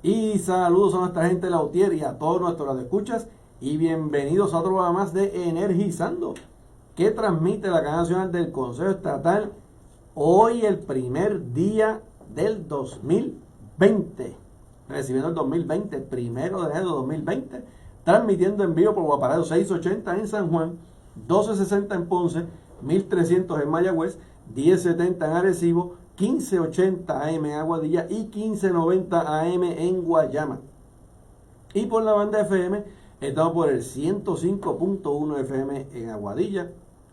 Y saludos a nuestra gente de Lautier y a todos nuestros radioescuchas. Y bienvenidos a otro programa más de Energizando, que transmite la cadena nacional del Consejo Estatal. Hoy el primer día del 2020. Recibiendo el 2020, primero de enero de 2020. Transmitiendo en vivo por Guaparado 680 en San Juan, 1260 en Ponce, 1300 en Mayagüez, 1070 en Arecibo, 1580 AM en Aguadilla y 1590 AM en Guayama. Y por la banda FM, estamos por el 105.1 FM en Aguadilla,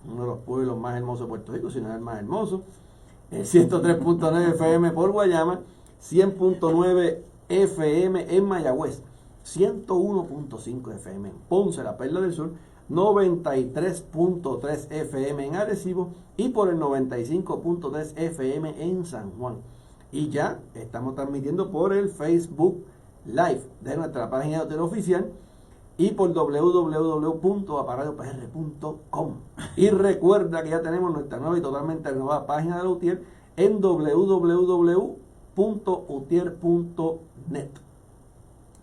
uno de los pueblos más hermosos de Puerto Rico, si no es el más hermoso. El 103.9 FM por Guayama, 100.9 FM en Mayagüez, 101.5 FM en Ponce, la Perla del Sur, 93.3 FM en Arecibo y por el 95.3 FM en San Juan. Y ya estamos transmitiendo por el Facebook Live de nuestra página de oficial y por www.aparadiopr.com. Y recuerda que ya tenemos nuestra nueva y totalmente renovada página de Lautier en www.utier.net.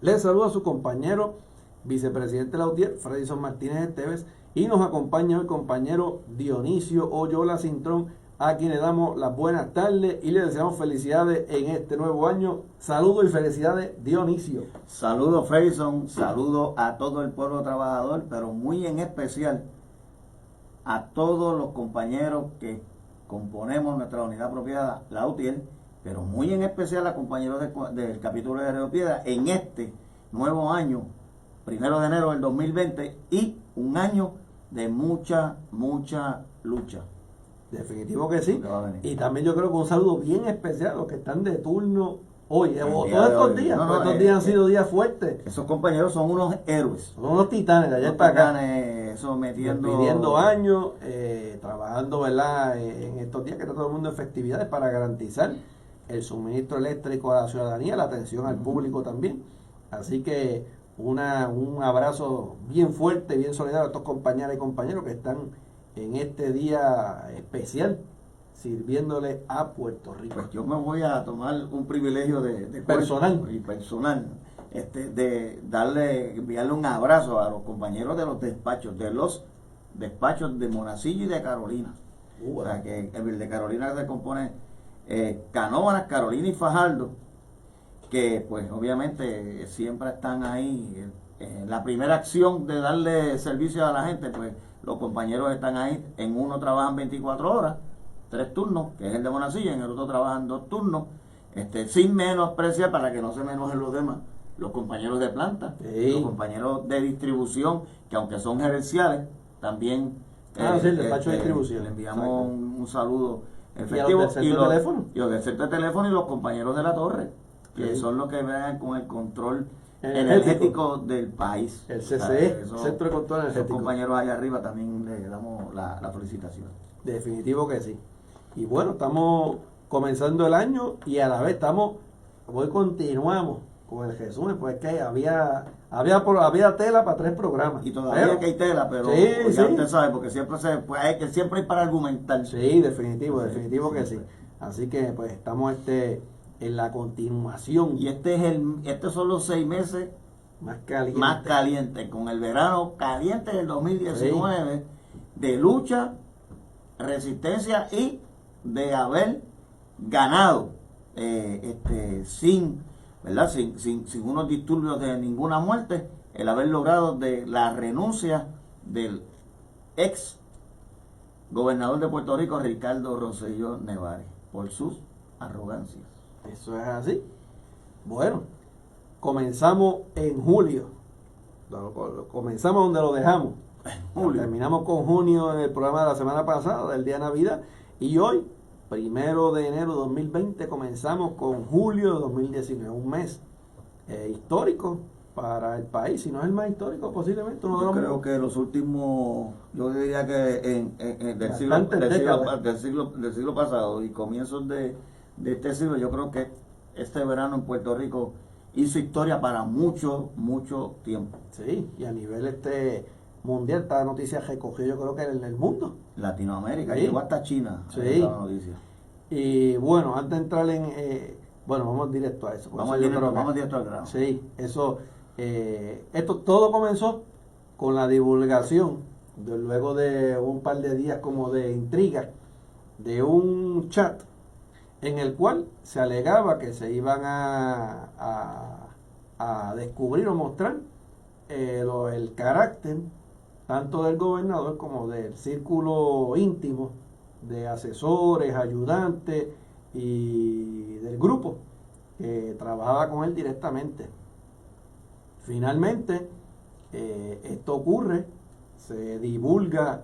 Les saluda a su compañero vicepresidente Lautier, Fredison Martínez Esteves, y nos acompaña el compañero Dionisio Oyola Cintrón, a quien le damos las buenas tardes y le deseamos felicidades en este nuevo año. Saludos y felicidades, Dionisio. Saludos, Fredison, saludos a todo el pueblo trabajador, pero muy en especial a todos los compañeros que componemos nuestra unidad propiedad Lautier, pero muy en especial a compañeros del capítulo de Río Piedra en este nuevo año, 1 de enero del 2020, y un año de mucha lucha. Definitivo que sí. Y también yo creo que un saludo bien especial a los que están de turno hoy, todos estos días. Estos días han sido días fuertes. Esos compañeros son unos héroes. Son unos titanes de ayer para acá. Pidiendo años, trabajando, ¿verdad? En estos días que está todo el mundo en festividades para garantizar el suministro eléctrico a la ciudadanía, la atención al público también. Así que un abrazo bien fuerte, bien solidario a estos compañeras y compañeros que están en este día especial sirviéndole a Puerto Rico. Pues yo me voy a tomar un privilegio de personal, de enviarle un abrazo a los compañeros de los despachos de Monacillo y de Carolina. O sea, que el de Carolina se compone Canóvanas, Carolina y Fajardo, que pues obviamente siempre están ahí. La primera acción de darle servicio a la gente, pues los compañeros están ahí. En uno trabajan 24 horas, 3 turnos, que es el de Monacillo, en el otro trabajan 2 turnos, sin menospreciar, para que no se me enojen los demás, los compañeros de planta, los compañeros de distribución, que aunque son gerenciales, también sí, el despacho de distribución. Le enviamos un saludo efectivo. Y los del centro de teléfono y los compañeros de la torre, que son los que vean con el control energético del país. El CCE, Centro de Control Energético. Los compañeros allá arriba también le damos la felicitación. Definitivo que sí. Y bueno, estamos comenzando el año y a la vez hoy continuamos con el resumen, pues que había tela para 3 programas. Y todavía que hay tela, pero ya usted sabe, porque siempre hay para argumentar. Sí, definitivo que sí. Así que pues estamos en la continuación. Y estos son los 6 meses más calientes, con el verano caliente del 2019, de lucha, resistencia y de haber ganado sin unos disturbios de ninguna muerte, el haber logrado de la renuncia del ex gobernador de Puerto Rico, Ricardo Rosselló Nevares, por sus arrogancias. Eso es así. Bueno, comenzamos en julio. Comenzamos donde lo dejamos. Terminamos con junio en el programa de la semana pasada, del día de Navidad. Y hoy, 1 de enero de 2020, comenzamos con julio de 2019. Un mes histórico para el país. Si no es el más histórico, posiblemente uno de los... Creo que los últimos, yo diría que del siglo pasado y comienzos de este siglo, yo creo que este verano en Puerto Rico hizo historia para mucho tiempo. Sí, y a nivel mundial, esta noticia recogió, yo creo que en el mundo. Latinoamérica, sí. Llegó hasta China. Sí. Y bueno, antes de entrar Bueno, vamos directo a eso. Vamos directo al grano. Sí, eso, esto todo comenzó con la divulgación, luego de un par de días como de intriga, de un chat en el cual se alegaba que se iban a descubrir o mostrar el carácter tanto del gobernador como del círculo íntimo de asesores, ayudantes y del grupo que trabajaba con él directamente. Finalmente, esto ocurre, se divulga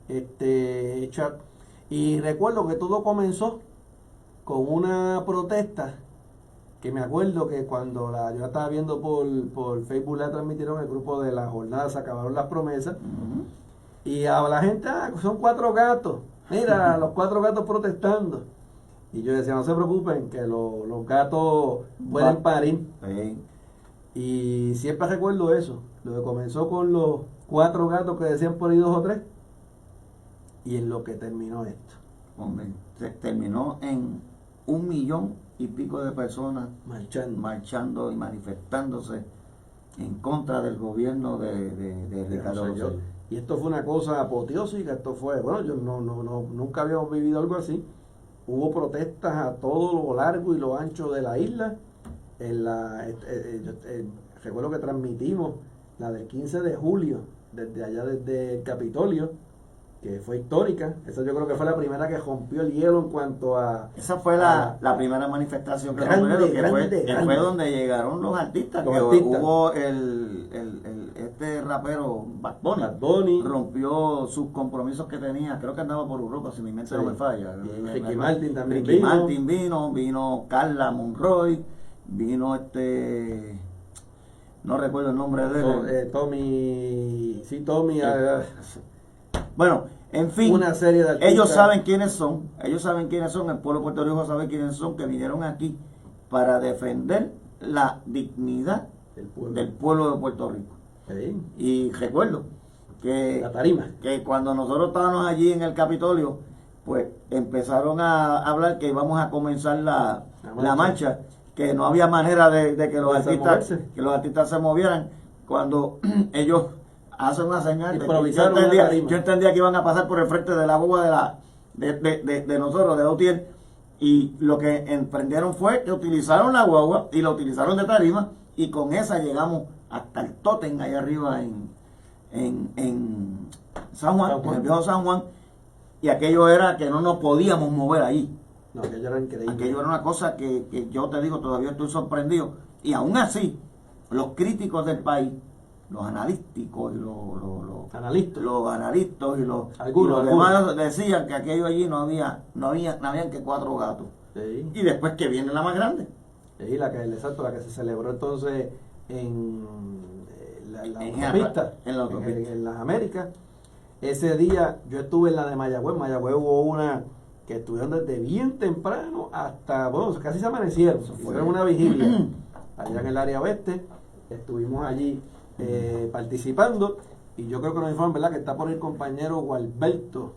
este chat y recuerdo que todo comenzó con una protesta que me acuerdo que cuando yo estaba viendo por Facebook, la transmitieron el grupo de la jornada, se acabaron las promesas. Y a la gente, son 4 gatos. Mira, los 4 gatos protestando. Y yo decía, no se preocupen, que los gatos pueden parir. Sí. Y siempre recuerdo eso. Lo que comenzó con los 4 gatos que decían por ahí 2 o 3. Y en lo que terminó esto. Hombre, se terminó en 1 millón y pico de personas marchando y manifestándose en contra del gobierno de Ricardo Rosselló. Y esto fue una cosa apoteósica, esto fue, bueno, yo nunca habíamos vivido algo así. Hubo protestas a todo lo largo y lo ancho de la isla. Recuerdo que transmitimos la del 15 de julio, desde allá, desde el Capitolio, que fue histórica. Esa yo creo que fue la primera que rompió el hielo en cuento a... Esa fue la primera manifestación que fue donde llegaron los artistas. Hubo este rapero Bad Bunny rompió sus compromisos que tenía, creo que andaba por Europa, si mi mente no me falla. Ricky Martin también vino Carla Monroy, vino no recuerdo el nombre de él. Tommy. Bueno, en fin, una serie de artistas. ellos saben quiénes son, el pueblo de Puerto Rico sabe quiénes son, que vinieron aquí para defender la dignidad del pueblo de Puerto Rico. Sí. Y recuerdo que, la tarima, que cuando nosotros estábamos allí en el Capitolio, pues empezaron a hablar que íbamos a comenzar la marcha, que no había manera de que los artistas se movieran cuando ellos hacen una señal. Yo entendía que iban a pasar por el frente de la boba de nosotros, de la UTIER, y lo que emprendieron fue que utilizaron la guagua y la utilizaron de tarima, y con esa llegamos hasta el tótem allá arriba en San Juan, en el viejo San Juan, y aquello era que no nos podíamos mover ahí. No, aquello era increíble. Aquello era una cosa que yo te digo, todavía estoy sorprendido, y aún así, los críticos del país, los analíticos y los analistas y los demás decían que aquello allí no habían que 4 gatos. Sí. Y después que viene la más grande. Sí, la que se celebró entonces en las Américas. Ese día yo estuve en la de Mayagüez. Mayagüez hubo una que estuvieron desde bien temprano hasta, bueno, casi se amanecieron. Fueron una vigilia allá en el área oeste. Estuvimos allí participando, y yo creo que nos informan, ¿verdad?, que está por el compañero Gualberto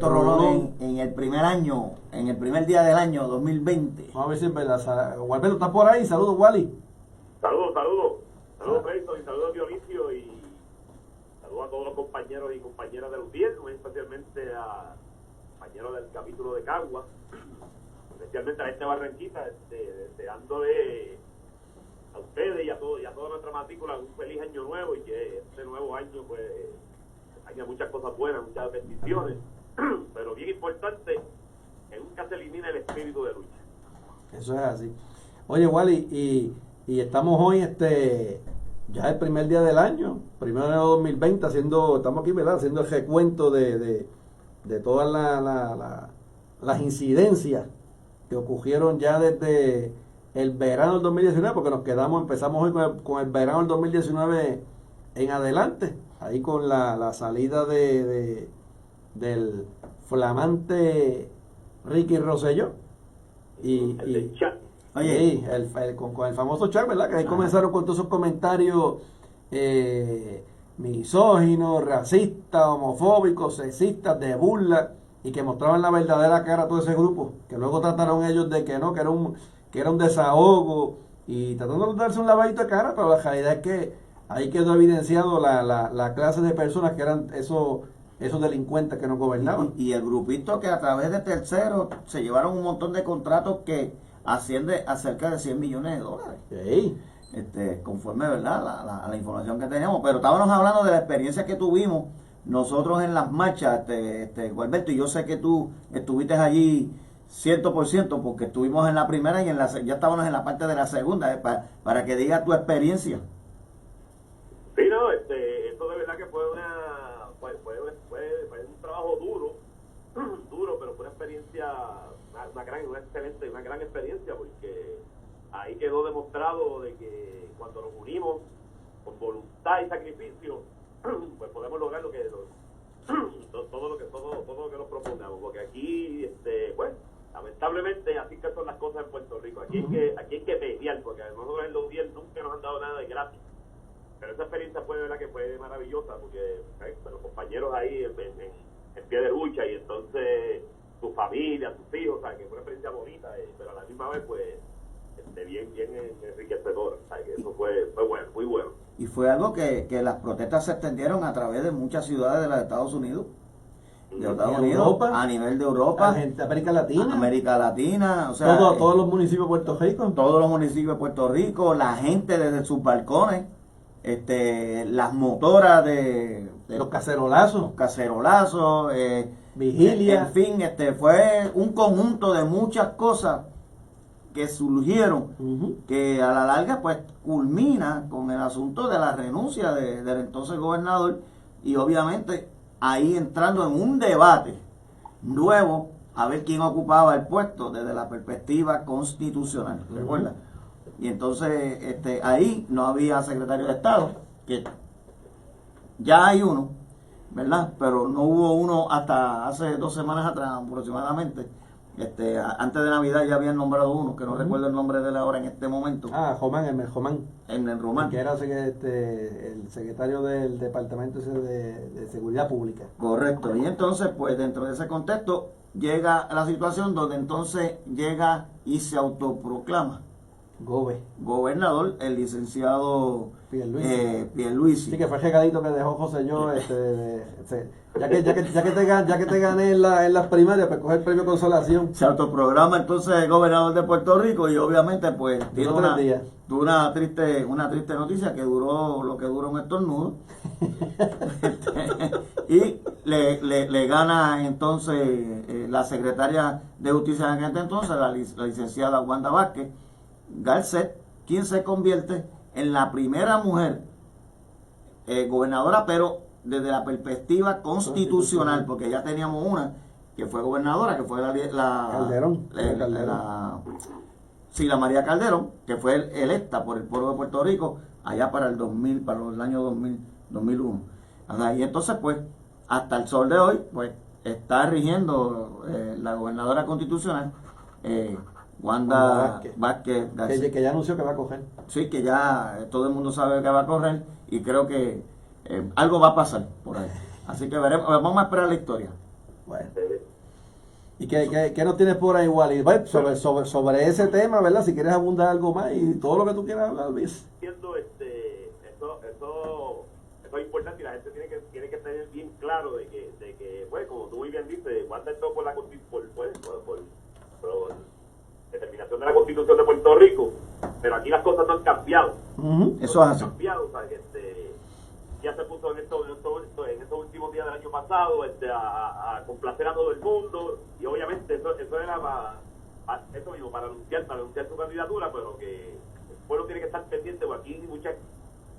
Rolón en el primer día del año 2020. Vamos a ver si es verdad. Gualberto, ¿está por ahí? Saludos, Wally. Saludos, Preston, y saludos a Dionisio, y saludos a todos los compañeros y compañeras del UTIER, muy especialmente a compañeros del capítulo de Cagua, especialmente a Barranquita, deseándole a ustedes y a toda nuestra matrícula un feliz año nuevo, y que este nuevo año pues haya muchas cosas buenas, muchas bendiciones, pero bien importante, que nunca se elimine el espíritu de lucha. Eso es así. Oye, Wally, y estamos hoy ya el primer día del año, 1 de enero de 2020, estamos aquí, ¿verdad?, haciendo el recuento de todas las incidencias que ocurrieron ya desde el verano del 2019, porque empezamos hoy con el verano del 2019 en adelante, ahí con la salida del flamante Ricky Rosselló El chat. Oye, con el famoso chat, ¿verdad?, que ahí comenzaron con todos esos comentarios misóginos, racistas, homofóbicos, sexistas, de burla, y que mostraban la verdadera cara a todo ese grupo, que luego trataron ellos de que no, que que era un desahogo y tratando de darse un lavadito de cara, pero la realidad es que ahí quedó evidenciado la clase de personas que eran esos delincuentes que nos gobernaban. Y el grupito que a través de terceros se llevaron un montón de contratos que asciende a cerca de 100 millones de dólares. Sí. Conforme, ¿verdad? La información que teníamos. Pero estábamos hablando de la experiencia que tuvimos nosotros en las marchas, Gualberto, y yo sé que tú estuviste allí 100% porque estuvimos en la primera y ya estábamos en la parte de la segunda, para que digas tu experiencia. Sí, no, esto de verdad que fue un trabajo duro, pero fue una experiencia, una gran experiencia, porque ahí quedó demostrado de que cuando nos unimos con voluntad y sacrificio, pues podemos lograr todo lo que nos propongamos, porque aquí, pues, lamentablemente así que son las cosas en Puerto Rico. Aquí hay que mediar, porque nosotros en los UDIEL nunca nos han dado nada de gratis. Pero esa experiencia fue, verdad, que fue maravillosa, porque los compañeros ahí en pie de lucha, y entonces tu familia, tus hijos, que fue una experiencia bonita, pero a la misma vez, pues, bien enriquecedora. Que eso fue bueno, muy bueno. Y fue algo que las protestas se extendieron a través de muchas ciudades de los Estados Unidos. Europa, a nivel de Europa, América Latina, o sea, todos los municipios de Puerto Rico. Todos los municipios de Puerto Rico, la gente desde sus balcones, las motoras de los cacerolazos, vigilia, en fin, fue un conjunto de muchas cosas que surgieron, que a la larga pues culmina con el asunto de la renuncia del entonces gobernador, y obviamente ahí entrando en un debate nuevo a ver quién ocupaba el puesto desde la perspectiva constitucional, ¿recuerdas? Y entonces ahí no había secretario de Estado, que ya hay uno, ¿verdad? Pero no hubo uno hasta hace 2 semanas atrás aproximadamente. Antes de Navidad ya habían nombrado uno, que no recuerdo el nombre de él ahora en este momento. Román. En el Román. Que era el secretario del Departamento de Seguridad Pública. Correcto. Y entonces, pues dentro de ese contexto, llega la situación donde entonces llega y se autoproclama gobernador el licenciado Pierluisi. Sí, que fue el regalito que dejó José yo, ya que te gané en las primarias, pues coger el premio consolación. Se autoprograma entonces el gobernador de Puerto Rico, y obviamente pues tiene una triste noticia, que duró lo que dura un estornudo. Y le gana entonces la secretaria de Justicia en aquel entonces, la licenciada Wanda Vázquez Garcet, quien se convierte en la primera mujer gobernadora, pero desde la perspectiva constitucional, porque ya teníamos una que fue gobernadora, que fue la María Calderón, que fue electa por el pueblo de Puerto Rico allá para el 2000, para el año 2001. Y entonces, pues, hasta el sol de hoy, pues, está rigiendo la gobernadora constitucional, Wanda Vázquez García. Que ya anunció que va a correr. Sí, que ya todo el mundo sabe que va a correr, y creo que algo va a pasar por ahí. Así que veremos, vamos a esperar la historia. Bueno. ¿Y qué nos tienes por ahí, Wally? Sobre ese tema, ¿verdad? Si quieres abundar algo más y todo lo que tú quieras hablar, Luis. Eso es importante, y la gente tiene que tener bien claro de que pues, como tú muy bien dices, Wanda entró por determinación de la Constitución de Puerto Rico, pero aquí las cosas no han cambiado. Eso es así. O sea, ya se puso en estos últimos días del año pasado a complacer a todo el mundo, y obviamente eso era eso mismo, para anunciar su candidatura, pero que el pueblo tiene que estar pendiente, porque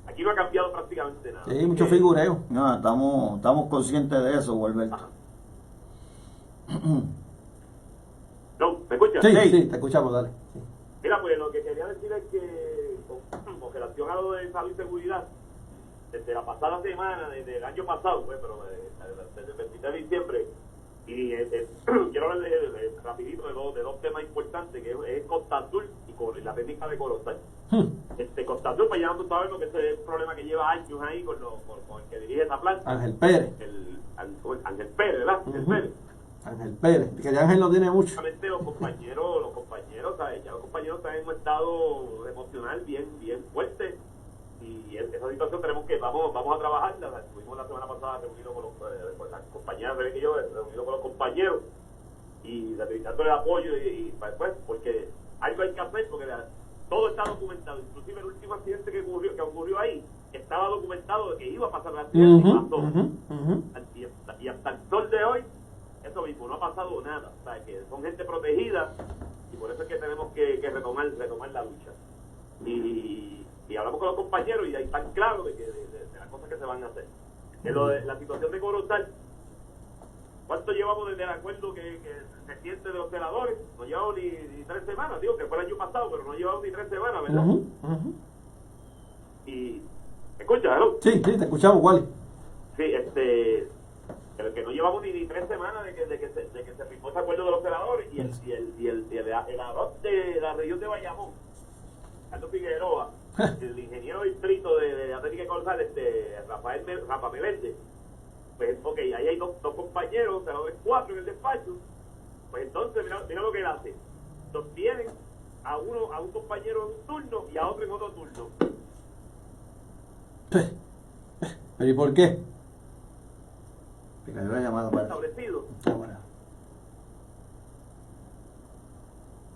aquí no ha cambiado prácticamente nada. Sí, mucho figureo. No, estamos conscientes de eso, Gualberto. ¿No? ¿Me escuchas? Sí, te escuchamos, dale. Sí. Mira, pues lo que quería decir es que con relación a lo de salud y seguridad, desde la pasada semana, desde el año pasado, pues, pero desde el 23 de diciembre, y quiero hablar rapidito de dos temas importantes, que es Costa Azul y la técnica de Corozal. Costa Azul, pues ya tú sabes lo que es el problema que lleva años ahí con el que dirige esa planta. Ángel Pérez. Ángel Pérez, ¿verdad? Ángel Pérez, que ya Ángel no tiene mucho. Los compañeros, ¿sabes? Ya los compañeros vamos a trabajarla. Estuvimos la semana pasada reunidos con las compañeras de que yo, reunidos con los compañeros y dándole apoyo pues, porque algo hay que hacer, porque todo está documentado, inclusive el último accidente que ocurrió ahí estaba documentado de que iba a pasar el accidente y pasó. Y hasta el sol de hoy eso mismo, no ha pasado nada. O sea, que son gente protegida y por eso es que tenemos que retomar la lucha. Y hablamos con los compañeros y ahí están claros de las cosas que se van a hacer. En lo de la situación de Corozal, ¿cuánto llevamos desde el acuerdo que se siente de los senadores? No llevamos ni 3 semanas, digo que fue el año pasado, pero no llevamos ni 3 semanas, ¿verdad? Y ¿escuchas, no? Sí, te escuchamos, Wally. Sí, pero que no llevamos ni 3 semanas de que se firmó ese acuerdo de los senadores y el arroz de la región de Bayamón, Carlos Figueroa, el ingeniero distrito de Atlética y Corozal, Rafa Meléndez, pues ok, ahí hay dos compañeros, senadores 4 en el despacho, pues entonces mira lo que él hace, los tienen a un compañero en un turno y a otro en otro turno. ¿Pero y por qué? Me cayó la llamada para Establecido. bueno.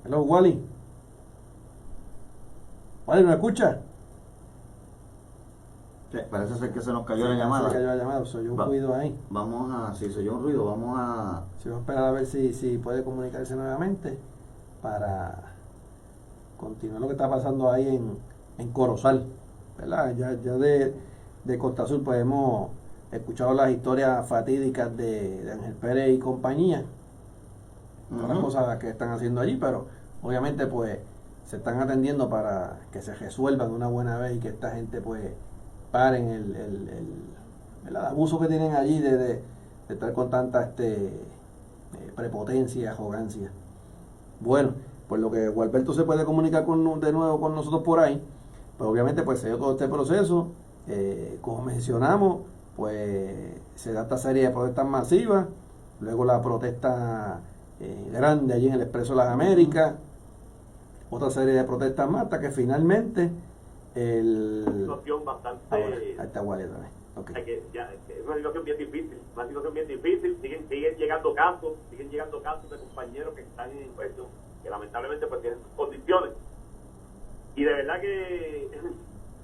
Hello, Wally. Wally, ¿me escucha? Sí, parece ser que se nos cayó la llamada. Se cayó la llamada, soy un ruido ahí. Si se oyó un ruido, vamos a esperar a ver si puede comunicarse nuevamente para continuar lo que está pasando ahí en Corozal, ¿verdad? Ya de Costa Azul pues hemos escuchado las historias fatídicas de Ángel Pérez y compañía, todas las cosas que están haciendo allí, pero obviamente pues se están atendiendo para que se resuelvan de una buena vez y que esta gente pues paren el abuso que tienen allí de estar con tanta prepotencia y arrogancia. Bueno, pues lo que Gualberto se puede comunicar de nuevo con nosotros por ahí, pues obviamente pues se dio todo este proceso, como mencionamos, pues se da esta serie de protestas masivas, luego la protesta grande allí en el Expreso de las Américas, otra serie de protestas más, hasta que finalmente Una situación bastante... ahí está Wally otra vez. Okay. Es una situación bien difícil, siguen llegando casos de compañeros que están en impuestos, que lamentablemente pues tienen sus condiciones. Y de verdad que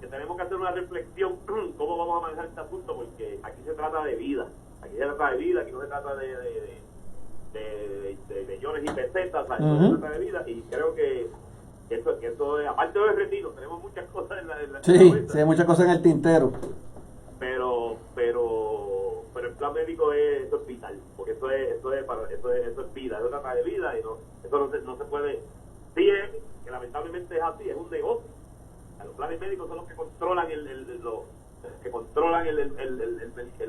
tenemos que hacer una reflexión cómo vamos a manejar este asunto, porque aquí se trata de vida, aquí no se trata de millones y pesetas, se trata de vida, y creo que eso aparte del retiro, tenemos muchas cosas en la sí, hay muchas cosas en el tintero, pero el plan médico es vital, porque eso es vida, eso trata de vida, y eso no se puede, sí es, que lamentablemente es así, es un negocio. Los planes médicos son los que controlan el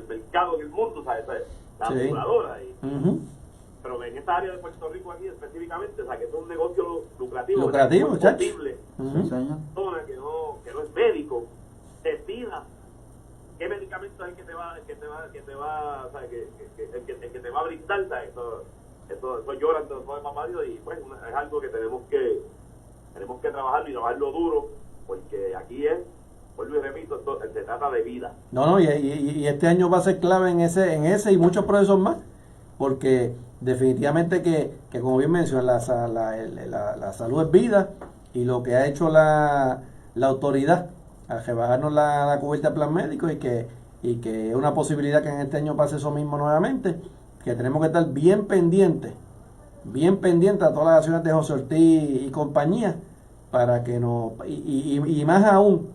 mercado en el mundo, ¿sabes? La aseguradora. Pero en esta área de Puerto Rico aquí específicamente, o sea, que es un negocio lucrativo, muchachos. posible. Una persona que no es médico decida qué medicamento es el que te va, o sea, el que te va a brindar, ¿sabes? Eso llora todo de papá Dios, y pues es algo que tenemos que trabajarlo y trabajarlo duro, porque aquí vuelvo y repito, se trata de vida. No, y este año va a ser clave en ese y muchos procesos más, porque definitivamente que como bien mencioné, la salud es vida, y lo que ha hecho la autoridad al rebajarnos la cubierta de plan médico, y que es una posibilidad que en este año pase eso mismo nuevamente, que tenemos que estar bien pendientes a todas las acciones de José Ortiz y compañía, para que y más aún,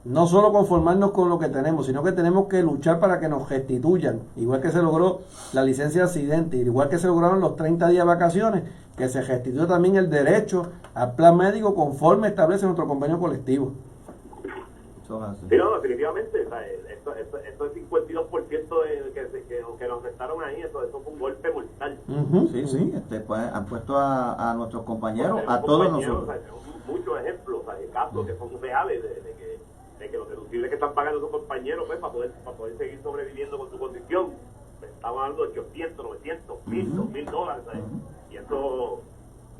no solo conformarnos con lo que tenemos, sino que tenemos que luchar para que nos restituyan, igual que se logró la licencia de accidente, igual que se lograron los 30 días de vacaciones, que se restituya también el derecho al plan médico conforme establece nuestro convenio colectivo. Sí, no, definitivamente, o sea, esto es 52% que nos restaron ahí, eso fue un golpe mortal. Sí, pues, han puesto a nuestros compañeros, a todos nosotros. O sea, muchos ejemplos, o sea, casos que son reales de que los deducibles que están pagando sus compañeros, pues, para poder seguir sobreviviendo con su condición, pues, estamos hablando de 800, 900, 1000, $2000, ¿sabes? Y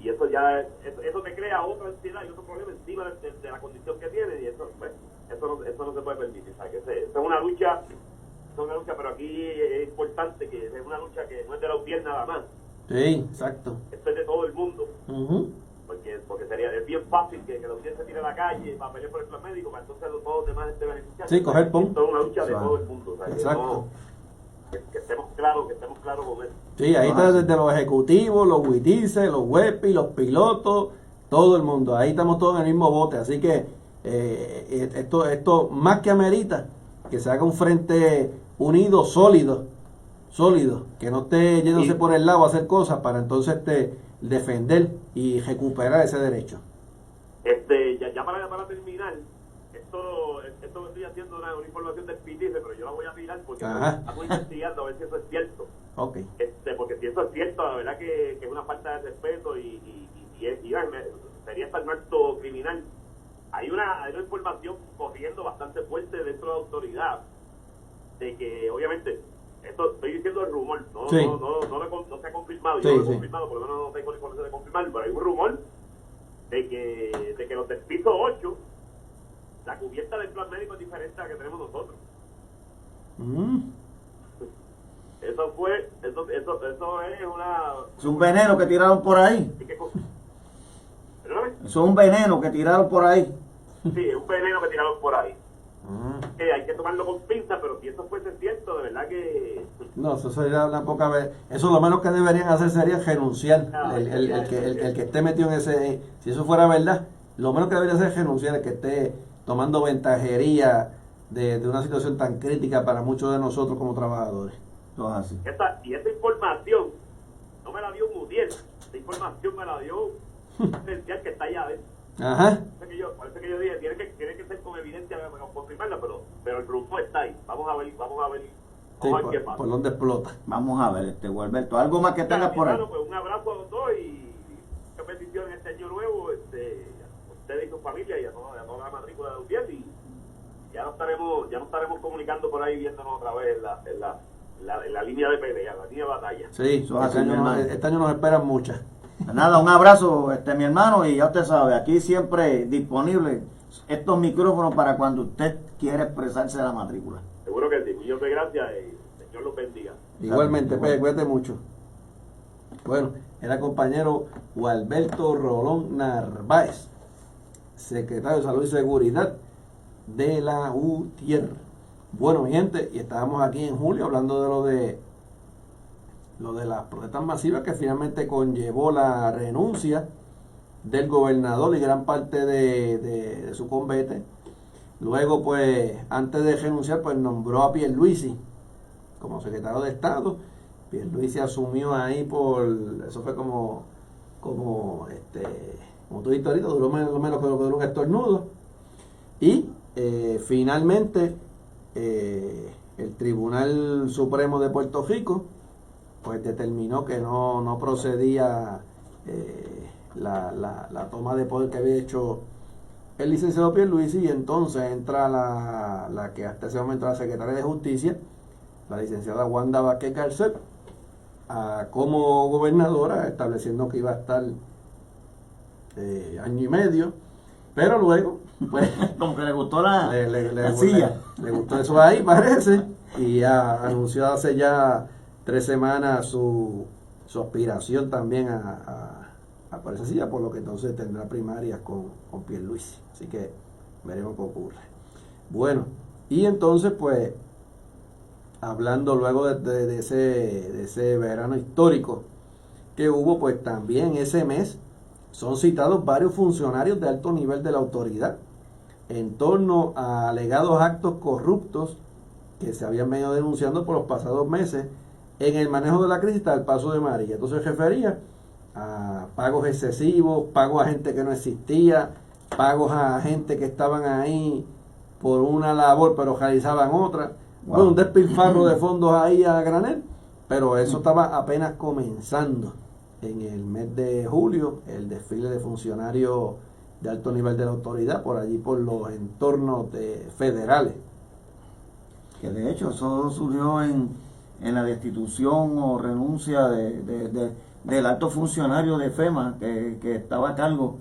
eso ya, eso te crea otra ansiedad y otro problema encima de la condición que tienes, y eso, pues, eso no se puede permitir. O sea, que esa es una lucha, pero aquí es importante que es una lucha que no es de la UTIER nada más. Sí, exacto. Esto es de todo el mundo. Ujú. Porque es bien fácil que la UTIER se tire a la calle para pelear por el plan médico, para entonces todos los demás estén beneficiados. Sí, coger pon. Esto es una lucha de todo el mundo. O sea, Exacto. que estemos claros con eso. Sí, ahí está desde los ejecutivos, los WITICE, los WEPI, los pilotos, todo el mundo. Ahí estamos todos en el mismo bote. Así que esto más que amerita que se haga un frente unido, sólido, que no esté yéndose por el lado a hacer cosas para entonces defender y recuperar ese derecho. Ya para terminar, esto que estoy haciendo una información del PITICE, pero yo la voy a mirar porque estamos investigando a ver si eso es cierto. Okay. Porque si eso es cierto, la verdad que es una falta de respeto y sería hasta un acto criminal. Hay una información corriendo bastante fuerte dentro de la autoridad de que, obviamente, esto estoy diciendo el rumor, no se ha confirmado, yo no lo he confirmado, por lo menos no tengo la información de confirmarlo, pero hay un rumor de que los del piso 8, la cubierta del plan médico es diferente a la que tenemos nosotros. Eso es una... Es un veneno que tiraron por ahí. ¿Perdóname? Eso es un veneno que tiraron por ahí. Sí, es un veneno que tiraron por ahí. Hay que tomarlo con pinza, pero si eso fuese cierto, de verdad que... No, eso sería una poca vez. Eso lo menos que deberían hacer sería renunciar. El que esté metido en ese... Si eso fuera verdad, lo menos que debería hacer es renunciar el que esté tomando ventajería de una situación tan crítica para muchos de nosotros como trabajadores. Todo así. Y esa información no me la dio Mudiel, esa información me la dio un esencial que está allá adentro. Ajá. Por eso que yo dije, tiene que ser con evidencia para confirmarla, pero el rumor está ahí. Vamos a ver qué pasa. Por dónde explota. Vamos a ver, Gualberto, algo más que tengas por ahí. Pues un abrazo a los dos y muchas bendiciones este año nuevo, a ustedes y su familia y a toda la matrícula de UTIER, y ya nos estaremos comunicando por ahí, viéndonos otra vez en la línea de pelea, la línea de batalla. Sí, este año nos esperan muchas. Nada, un abrazo, mi hermano, y ya usted sabe, aquí siempre disponible estos micrófonos para cuando usted quiera expresarse de la matrícula. Seguro que sí, millón de gracias y Señor los bendiga. Igualmente, Pepe, cuídate mucho. Bueno, era compañero Gualberto Rolón Narváez, secretario de Salud y Seguridad de la UTIER. Bueno, mi gente, y estábamos aquí en julio hablando de lo de las protestas masivas que finalmente conllevó la renuncia del gobernador y gran parte de su convete. Luego, pues, antes de renunciar, pues nombró a Pierluisi como secretario de Estado. Pierluisi asumió ahí eso fue como tú dijiste ahorita, duró menos que lo que duró un estornudo. Y finalmente el Tribunal Supremo de Puerto Rico pues determinó que no procedía la toma de poder que había hecho el licenciado Pierluisi, y entonces entra la que hasta ese momento era la secretaria de Justicia, la licenciada Wanda Vázquez Garcet, como gobernadora, estableciendo que iba a estar año y medio, pero luego pues como que le gustó la silla, le gustó eso ahí, parece, y ya anunció hace ya 3 semanas su aspiración también a por esa silla, por lo que entonces tendrá primarias con Pierluisi. Así que veremos qué ocurre. Bueno, y entonces pues hablando luego de ese verano histórico que hubo, pues también ese mes son citados varios funcionarios de alto nivel de la autoridad en torno a alegados actos corruptos que se habían venido denunciando por los pasados meses en el manejo de la crisis al paso de María. Entonces se refería a pagos excesivos, pagos a gente que no existía, pagos a gente que estaban ahí por una labor pero realizaban otra. Wow. Bueno, un despilfarro de fondos ahí a granel, pero eso estaba apenas comenzando. En el mes de julio, el desfile de funcionarios de alto nivel de la autoridad por allí, por los entornos federales. Que de hecho eso surgió en la destitución o renuncia del alto funcionario de FEMA que estaba a cargo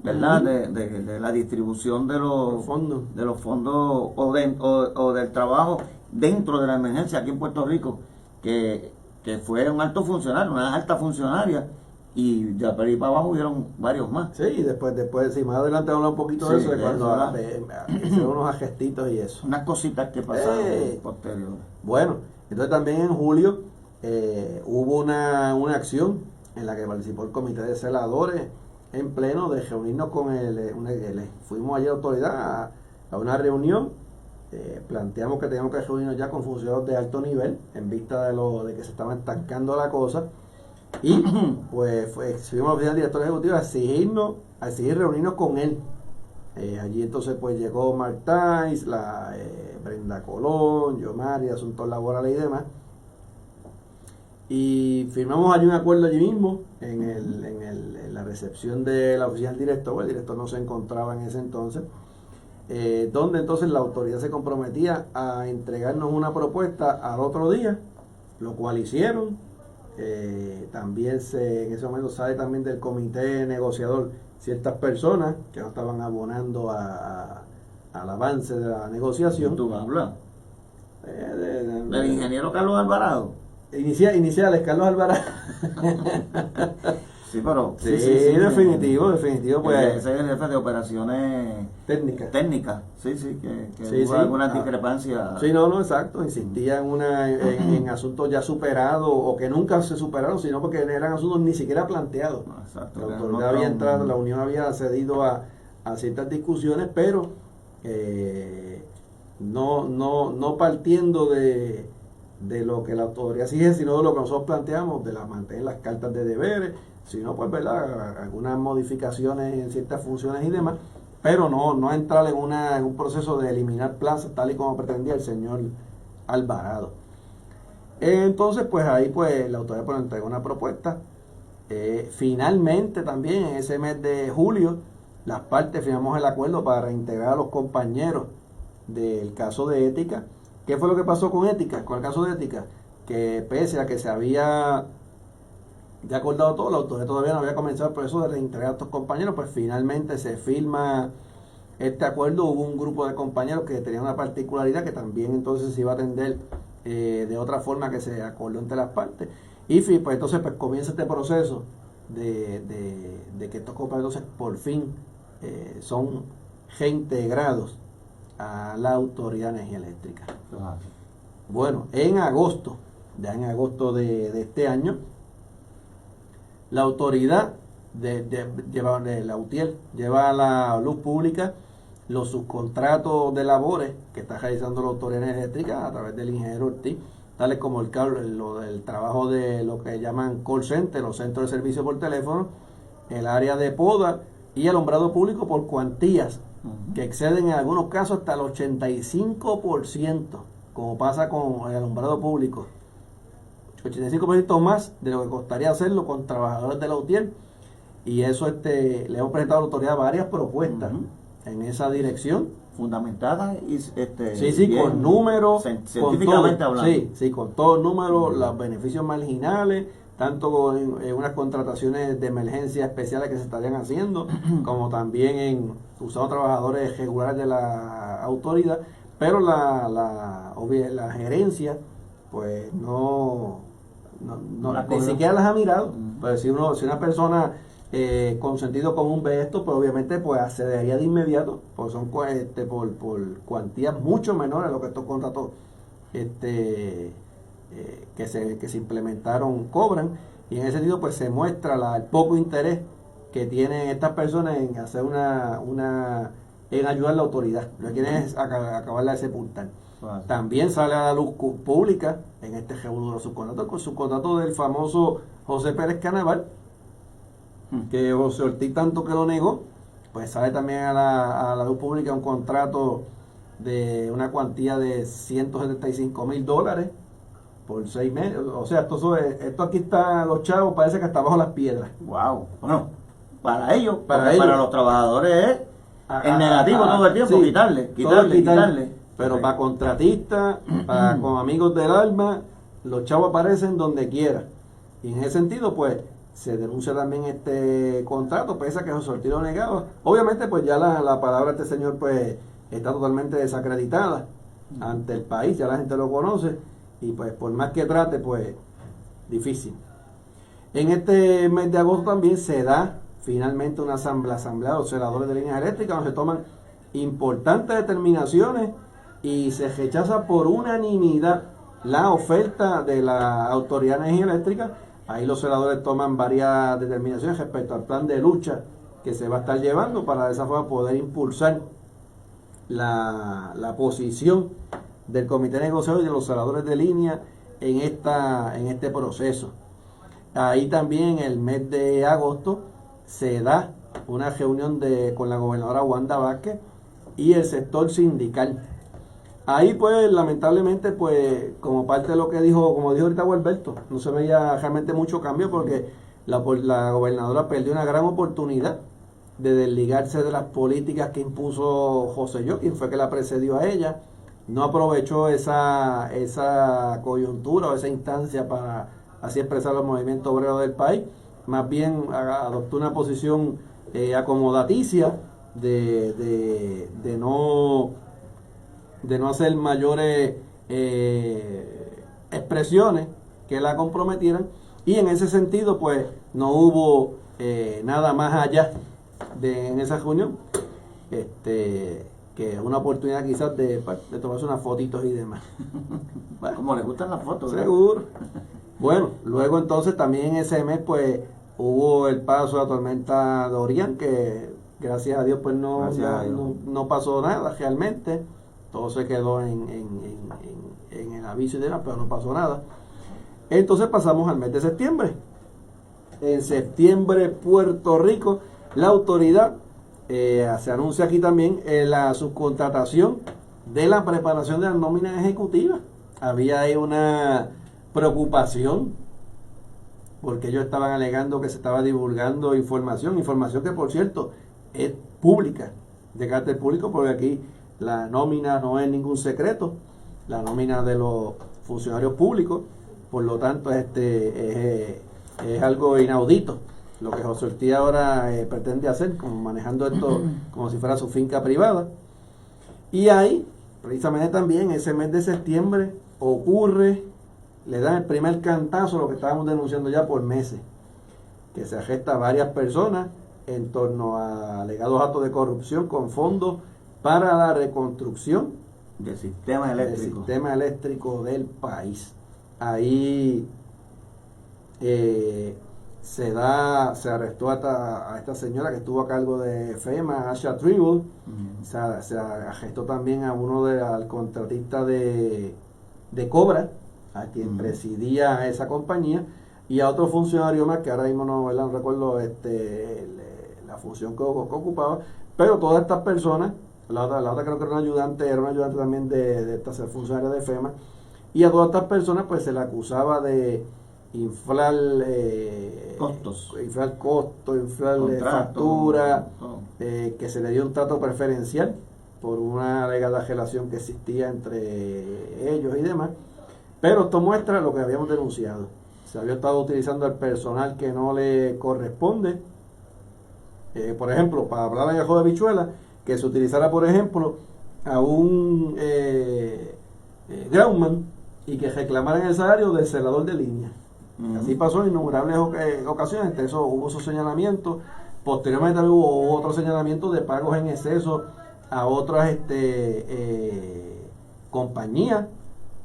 ¿verdad? De la distribución de los fondos o del trabajo dentro de la emergencia aquí en Puerto Rico, que fue un alto funcionario, una alta funcionaria, y de ahí para abajo hubieron varios más. Sí, y después sí, más adelante vamos a hablar un poquito de eso, de cuando hicieron unos gestitos y eso. Unas cositas que pasaron posteriores. Bueno, entonces también en julio hubo una acción en la que participó el comité de celadores en pleno de reunirnos con fuimos allí a la autoridad a una reunión. Planteamos que teníamos que reunirnos ya con funcionarios de alto nivel en vista de que se estaba estancando la cosa, y pues subimos a la oficina del director ejecutivo a exigir reunirnos con él. Allí entonces pues llegó Mark Tice, Brenda Colón, Yomari, asuntos laborales y demás, y firmamos allí un acuerdo allí mismo en la recepción de la oficina del director. El director no se encontraba en ese entonces, donde entonces la autoridad se comprometía a entregarnos una propuesta al otro día, lo cual hicieron. También en ese momento sale también del comité negociador ciertas personas que no estaban abonando al avance de la negociación. ¿Tú hablas? Del ingeniero Carlos Alvarado. Iniciales, Carlos Alvarado. Sí, pero... Sí, definitivo, pues... Ese es el jefe de operaciones técnicas. Sí, que hubo algunas discrepancias. Sí, no, exacto. Insistía en asuntos ya superados o que nunca se superaron, sino porque eran asuntos ni siquiera planteados. Exacto. La autoridad había entrado, la Unión había accedido a ciertas discusiones, pero no partiendo de lo que la autoridad exige, sino de lo que nosotros planteamos, de mantener las cartas de deberes, sino pues verdad, algunas modificaciones en ciertas funciones y demás, pero no entrar en un proceso de eliminar plazas tal y como pretendía el señor Alvarado. Entonces pues ahí pues la autoridad pues entregó una propuesta. Finalmente también en ese mes de julio las partes firmamos el acuerdo para integrar a los compañeros del caso de ética. ¿Qué fue lo que pasó con ética? Con el caso de ética, que pese a que se había ya acordado todo, la autoridad todavía no había comenzado el proceso de reintegrar a estos compañeros, pues finalmente se firma este acuerdo. Hubo un grupo de compañeros que tenían una particularidad que también entonces se iba a atender de otra forma que se acordó entre las partes, y pues entonces pues comienza este proceso de que estos compañeros entonces por fin son reintegrados a la Autoridad de Energía Eléctrica. Bueno, en agosto de este año, la autoridad de la UTIER lleva a la luz pública los subcontratos de labores que está realizando la Autoridad de Energía Eléctrica a través del ingeniero Ortiz, tales como el trabajo de lo que llaman call center, los centros de servicio por teléfono, el área de poda y alumbrado público por cuantías que exceden en algunos casos hasta el 85%, como pasa con el alumbrado público. 85% más de lo que costaría hacerlo con trabajadores de la UTIER, y eso le hemos presentado a la autoridad varias propuestas en esa dirección, fundamentadas y con números, científicamente hablando. Sí, con todos los números, los beneficios marginales, tanto en unas contrataciones de emergencia especiales que se estarían haciendo, como también usando trabajadores regulares de la autoridad, pero la gerencia pues ni siquiera las ha mirado. Pues si una persona con sentido común ve esto, pues obviamente pues accedería de inmediato, pues son por cuantías mucho menores a lo que estos contratos que se implementaron cobran, y en ese sentido pues se muestra el poco interés que tienen estas personas en hacer en ayudar a la autoridad. Lo que quieren es acabarla de sepultar. También sale a la luz pública en este revuelo de los subcontratos, con subcontrato del famoso José Pérez Canaval, que José Ortiz tanto que lo negó, pues sale también a la luz pública un contrato de una cuantía de $175,000 por 6 meses. O sea, esto aquí está, los chavos parece que está bajo las piedras. Wow. Bueno, para ellos, para los trabajadores es negativo todo el tiempo, sí, quitarle. Pero para contratistas, con amigos del alma, los chavos aparecen donde quiera. Y en ese sentido, pues, se denuncia también este contrato, pese a que José Ortiz lo negaba. Obviamente, pues ya la palabra de este señor pues está totalmente desacreditada ante el país, ya la gente lo conoce, y pues por más que trate, pues difícil. En este mes de agosto también se da finalmente una asamblea de los celadores de líneas eléctricas, donde se toman importantes determinaciones y se rechaza por unanimidad la oferta de la Autoridad de Energía Eléctrica. Ahí los celadores toman varias determinaciones respecto al plan de lucha que se va a estar llevando para de esa forma poder impulsar la posición del Comité Negociador y de los celadores de línea en este proceso. Ahí también en el mes de agosto se da una reunión con la gobernadora Wanda Vázquez y el sector sindical. Ahí pues lamentablemente pues como parte de lo que como dijo ahorita Gualberto, no se veía realmente mucho cambio porque la gobernadora perdió una gran oportunidad de desligarse de las políticas que impuso José Yo, quien fue que la precedió a ella. No aprovechó esa coyuntura o esa instancia para así expresar los movimientos obreros del país, más bien adoptó una posición acomodaticia de no hacer mayores expresiones que la comprometieran, y en ese sentido pues no hubo nada más allá en esa reunión que una oportunidad quizás de tomarse unas fotitos y demás. Bueno, como les gustan las fotos, ¿verdad? Seguro. Bueno, luego entonces también en ese mes pues hubo el paso de la tormenta Dorian, que gracias a Dios pues no pasó nada realmente, todo se quedó en el aviso y demás, pero no pasó nada. Entonces pasamos al mes de septiembre. En septiembre, Puerto Rico, la autoridad se anuncia aquí también la subcontratación de la preparación de las nóminas ejecutivas. Había ahí una preocupación porque ellos estaban alegando que se estaba divulgando información que por cierto es pública, de carácter público, porque aquí la nómina no es ningún secreto, la nómina de los funcionarios públicos, por lo tanto es algo inaudito lo que José Ortiz ahora pretende hacer, como manejando esto como si fuera su finca privada. Y ahí, precisamente también, ese mes de septiembre le dan el primer cantazo a lo que estábamos denunciando ya por meses, que se arresta a varias personas en torno a alegados actos de corrupción con fondos para la reconstrucción del sistema eléctrico del país. Ahí se arrestó a esta señora que estuvo a cargo de FEMA, Asha Tribble. Se arrestó también al contratista de Cobra, a quien presidía esa compañía, y a otro funcionario más que ahora mismo no recuerdo la función que ocupaba, pero todas estas personas, la otra creo que era una ayudante también de esta funcionaria de FEMA, y a todas estas personas pues se le acusaba de inflar costos, inflar facturas, que se le dio un trato preferencial por una alegada relación que existía entre ellos y demás. Pero esto muestra lo que habíamos denunciado. Se había estado utilizando el personal que no le corresponde. Por ejemplo, para hablar en el juego de habichuela, que se utilizara, por ejemplo, a un groundman y que reclamaran el salario del celador de línea. Así pasó en innumerables ocasiones. Entre eso hubo esos señalamientos. Posteriormente también hubo otros señalamientos de pagos en exceso a otras compañías.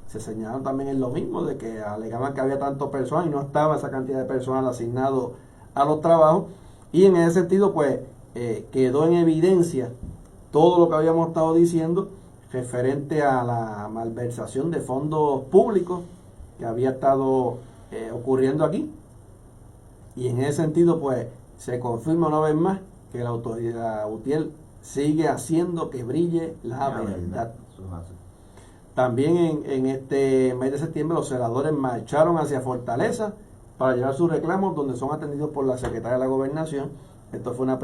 Se señalaron también en lo mismo, de que alegaban que había tanto personal y no estaba esa cantidad de personal asignado a los trabajos. Y en ese sentido pues quedó en evidencia todo lo que habíamos estado diciendo referente a la malversación de fondos públicos que había estado ocurriendo aquí. Y en ese sentido pues se confirma una vez más que la autoridad UTIEL sigue haciendo que brille la verdad. También en este mes de septiembre los celadores marcharon hacia Fortaleza para llevar sus reclamos, donde son atendidos por la secretaria de la Gobernación. Esto fue un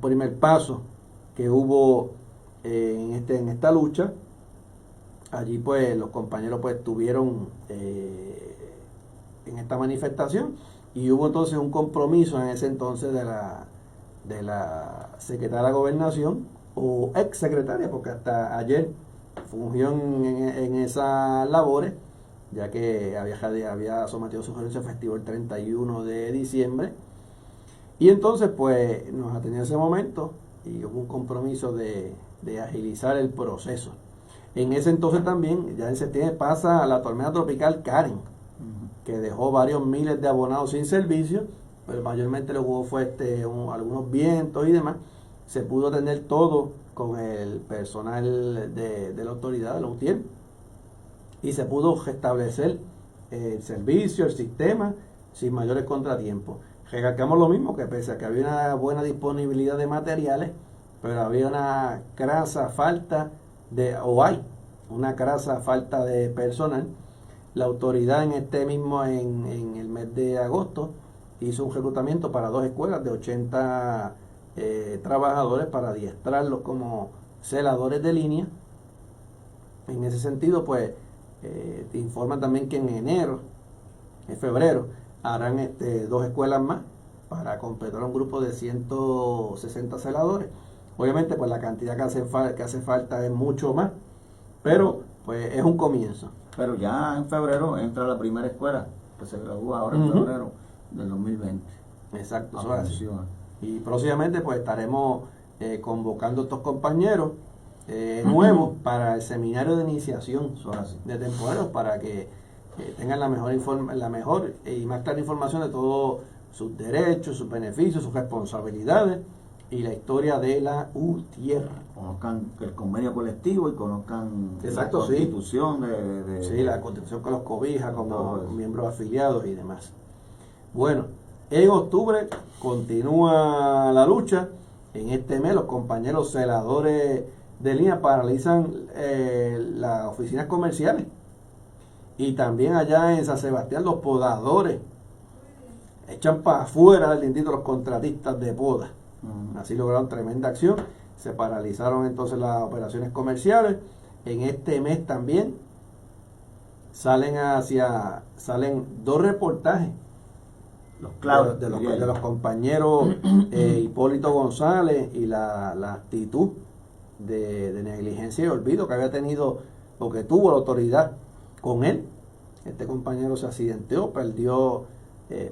primer paso que hubo en esta lucha. Allí pues los compañeros pues tuvieron en esta manifestación, y hubo entonces un compromiso en ese entonces de la secretaria de Gobernación, o ex secretaria, porque hasta ayer fungió en esas labores, ya que había sometido su renuncia efectivo el 31 de diciembre. Y entonces pues nos atendió ese momento y hubo un compromiso de agilizar el proceso. En ese entonces también, ya en septiembre, pasa la tormenta tropical Karen, que dejó varios miles de abonados sin servicio, pero mayormente lo que hubo fue algunos vientos y demás. Se pudo atender todo con el personal de la autoridad, de la UTIER, y se pudo restablecer el servicio, el sistema, sin mayores contratiempos. Recalcamos lo mismo, que pese a que había una buena disponibilidad de materiales, pero había una crasa falta hay una crasa falta de personal. La autoridad en en el mes de agosto, hizo un reclutamiento para 2 escuelas de 80 trabajadores para adiestrarlos como celadores de línea. En ese sentido, pues, te informan también que en febrero, harán 2 escuelas más para completar un grupo de 160 celadores. Obviamente, pues la cantidad que hace falta es mucho más, pero pues es un comienzo. Pero ya en febrero entra la primera escuela, que se gradúa ahora en febrero del 2020. Exacto, eso es así. Y próximamente pues estaremos convocando a estos compañeros nuevos para el seminario de iniciación de temporeros, para que tengan la mejor y más clara información de todos sus derechos, sus beneficios, sus responsabilidades y la historia de la UTIER. Conozcan el convenio colectivo y conozcan Exacto, la constitución sí, la constitución que los cobija como miembros afiliados y demás. Bueno, en octubre continúa la lucha. En este mes los compañeros celadores de línea paralizan las oficinas comerciales, y también allá en San Sebastián los podadores echan para afuera del distrito los contratistas de poda. Así lograron tremenda acción. Se paralizaron entonces las operaciones comerciales. En este mes también salen 2 reportajes, los claves de los compañeros Hipólito González, y la actitud de negligencia y olvido que había tenido, o que tuvo la autoridad con él. Este compañero se accidenteó, perdió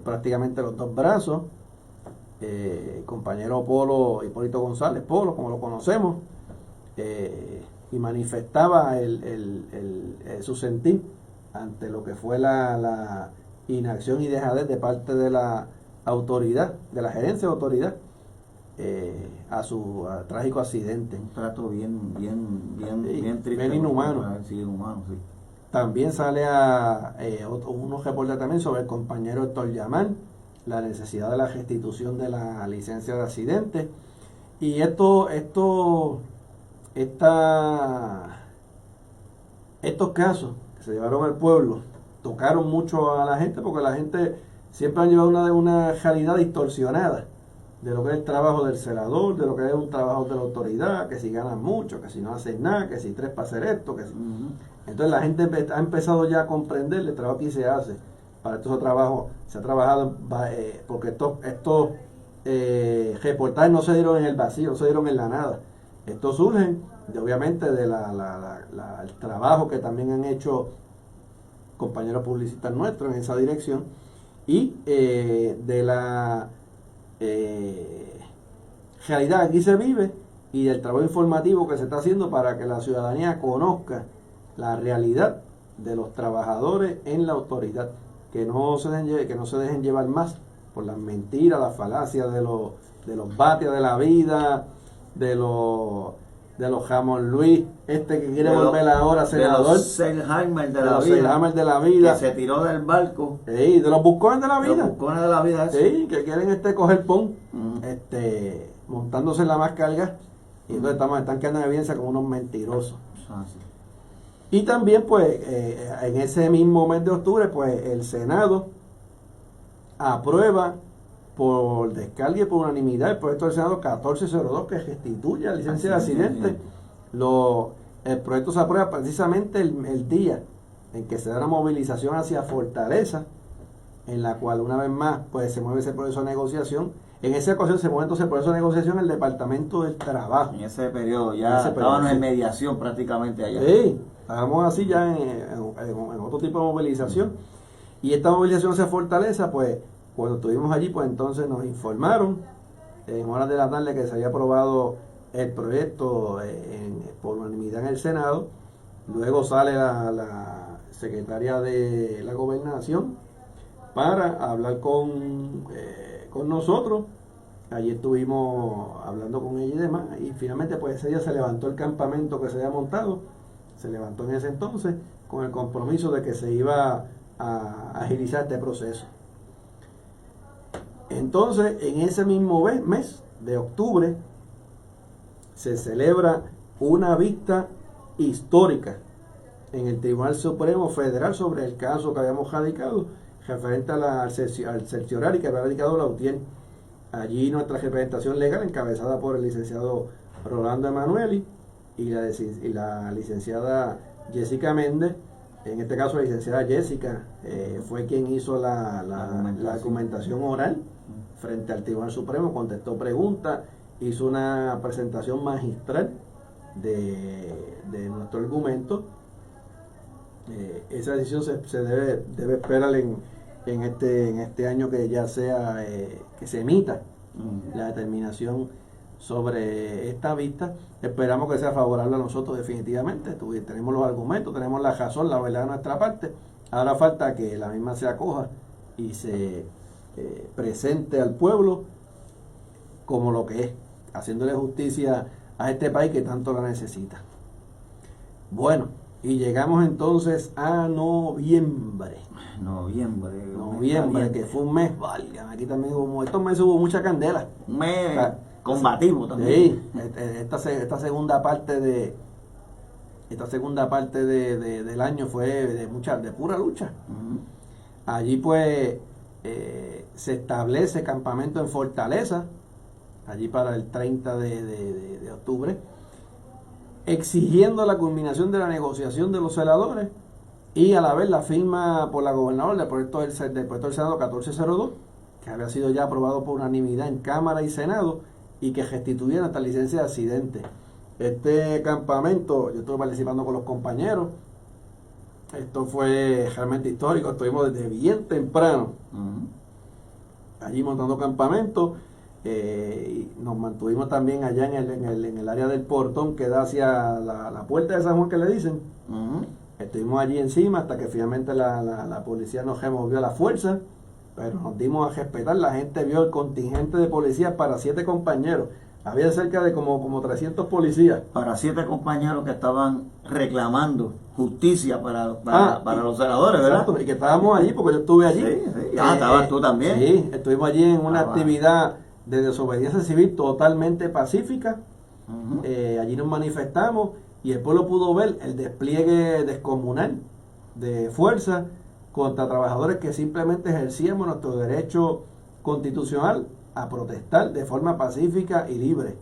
prácticamente los 2 brazos. Compañero Hipólito González, Polo, como lo conocemos, y manifestaba su sentir ante lo que fue la inacción y dejadez de parte de la autoridad, de la gerencia de autoridad, a su trágico accidente. Un trato bien triste, bien inhumano. Sí, inhumano, sí. También sale unos reportes también sobre el compañero Héctor Yamal, la necesidad de la restitución de la licencia de accidente. Y estos casos que se llevaron al pueblo tocaron mucho a la gente, porque la gente siempre ha llevado una realidad distorsionada de lo que es el trabajo del celador, de lo que es un trabajo de la autoridad, que si ganan mucho, que si no hacen nada, que si 3 para hacer esto, que si... Entonces la gente ha empezado ya a comprender el trabajo que se hace. Para estos trabajos se ha trabajado, porque estos reportajes no se dieron en el vacío, no se dieron en la nada. Estos surgen obviamente del trabajo que también han hecho compañeros publicistas nuestros en esa dirección, y de la realidad que aquí se vive, y del trabajo informativo que se está haciendo para que la ciudadanía conozca la realidad de los trabajadores en la autoridad, que no se dejen llevar más por las mentiras, las falacias de los Batias de la vida, de los Jamón Luis, que quiere volver ahora senador, de los Selheimer de la vida, que se tiró del barco, de los buscones de la vida, los buscones de la vida, sí, que quieren coger pon, montándose en la más carga, y entonces están quedando en evidencia como unos mentirosos. Y también pues en ese mismo mes de octubre pues el Senado aprueba por descarga y por unanimidad el proyecto del Senado 1402, que restituye la licencia de accidente. El proyecto se aprueba precisamente el día en que se da la movilización hacia Fortaleza en la cual una vez más pues se mueve ese proceso de negociación. En esa ocasión se mueve entonces el proceso de negociación en el Departamento del Trabajo. En ese periodo ya estábamos en mediación prácticamente allá. Sí, estábamos así ya en otro tipo de movilización. Y esta movilización se fortaleza, pues cuando estuvimos allí, pues entonces nos informaron en horas de la tarde que se había aprobado el proyecto por unanimidad en el Senado. Luego sale la secretaria de la Gobernación para hablar con nosotros. Allí estuvimos hablando con ella y demás, y finalmente pues ese día se levantó el campamento que se había montado, se levantó en ese entonces con el compromiso de que se iba a agilizar este proceso. Entonces, en ese mismo mes de octubre se celebra una vista histórica en el Tribunal Supremo Federal sobre el caso que habíamos radicado referente al cerciorario que había radicado Lautier. Allí nuestra representación legal, encabezada por el licenciado Rolando Emanueli y la licenciada Jessica Méndez. En este caso la licenciada Jessica fue quien hizo la argumentación oral frente al Tribunal Supremo, contestó preguntas, hizo una presentación magistral de nuestro argumento. Esa decisión se debe esperar en este año que ya sea que se emita la determinación sobre esta vista. Esperamos que sea favorable a nosotros definitivamente. Tenemos los argumentos, tenemos la razón, la verdad de nuestra parte. Ahora falta que la misma se acoja y se presente al pueblo como lo que es, haciéndole justicia a este país que tanto la necesita. Bueno, y llegamos entonces a noviembre. Noviembre, que fue un mes, valga, aquí también estos meses hubo mucha candela. Un mes combativo también. Sí, esta segunda parte del año fue de pura lucha. Allí pues se establece campamento en Fortaleza, allí para el 30 de octubre, exigiendo la culminación de la negociación de los celadores y a la vez la firma por la gobernadora del proyecto del Senado 1402, que había sido ya aprobado por unanimidad en Cámara y Senado y que restituía nuestra licencia de accidente. Este campamento, yo estuve participando con los compañeros, esto fue realmente histórico, estuvimos desde bien temprano allí montando campamento. Y nos mantuvimos también allá en el área del portón que da hacia la puerta de San Juan, que le dicen. Estuvimos allí encima hasta que finalmente la policía nos removió a la fuerza, pero nos dimos a respetar. La gente vio el contingente de policías para 7 compañeros. Había cerca de como 300 policías. Para 7 compañeros que estaban reclamando justicia para los senadores, ¿verdad? Exacto, y que estábamos allí porque yo estuve allí. Sí. Estabas tú también. Sí, estuvimos allí en una actividad de desobediencia civil totalmente pacífica. Allí nos manifestamos y el pueblo pudo ver el despliegue descomunal de fuerza contra trabajadores que simplemente ejercíamos nuestro derecho constitucional a protestar de forma pacífica y libre.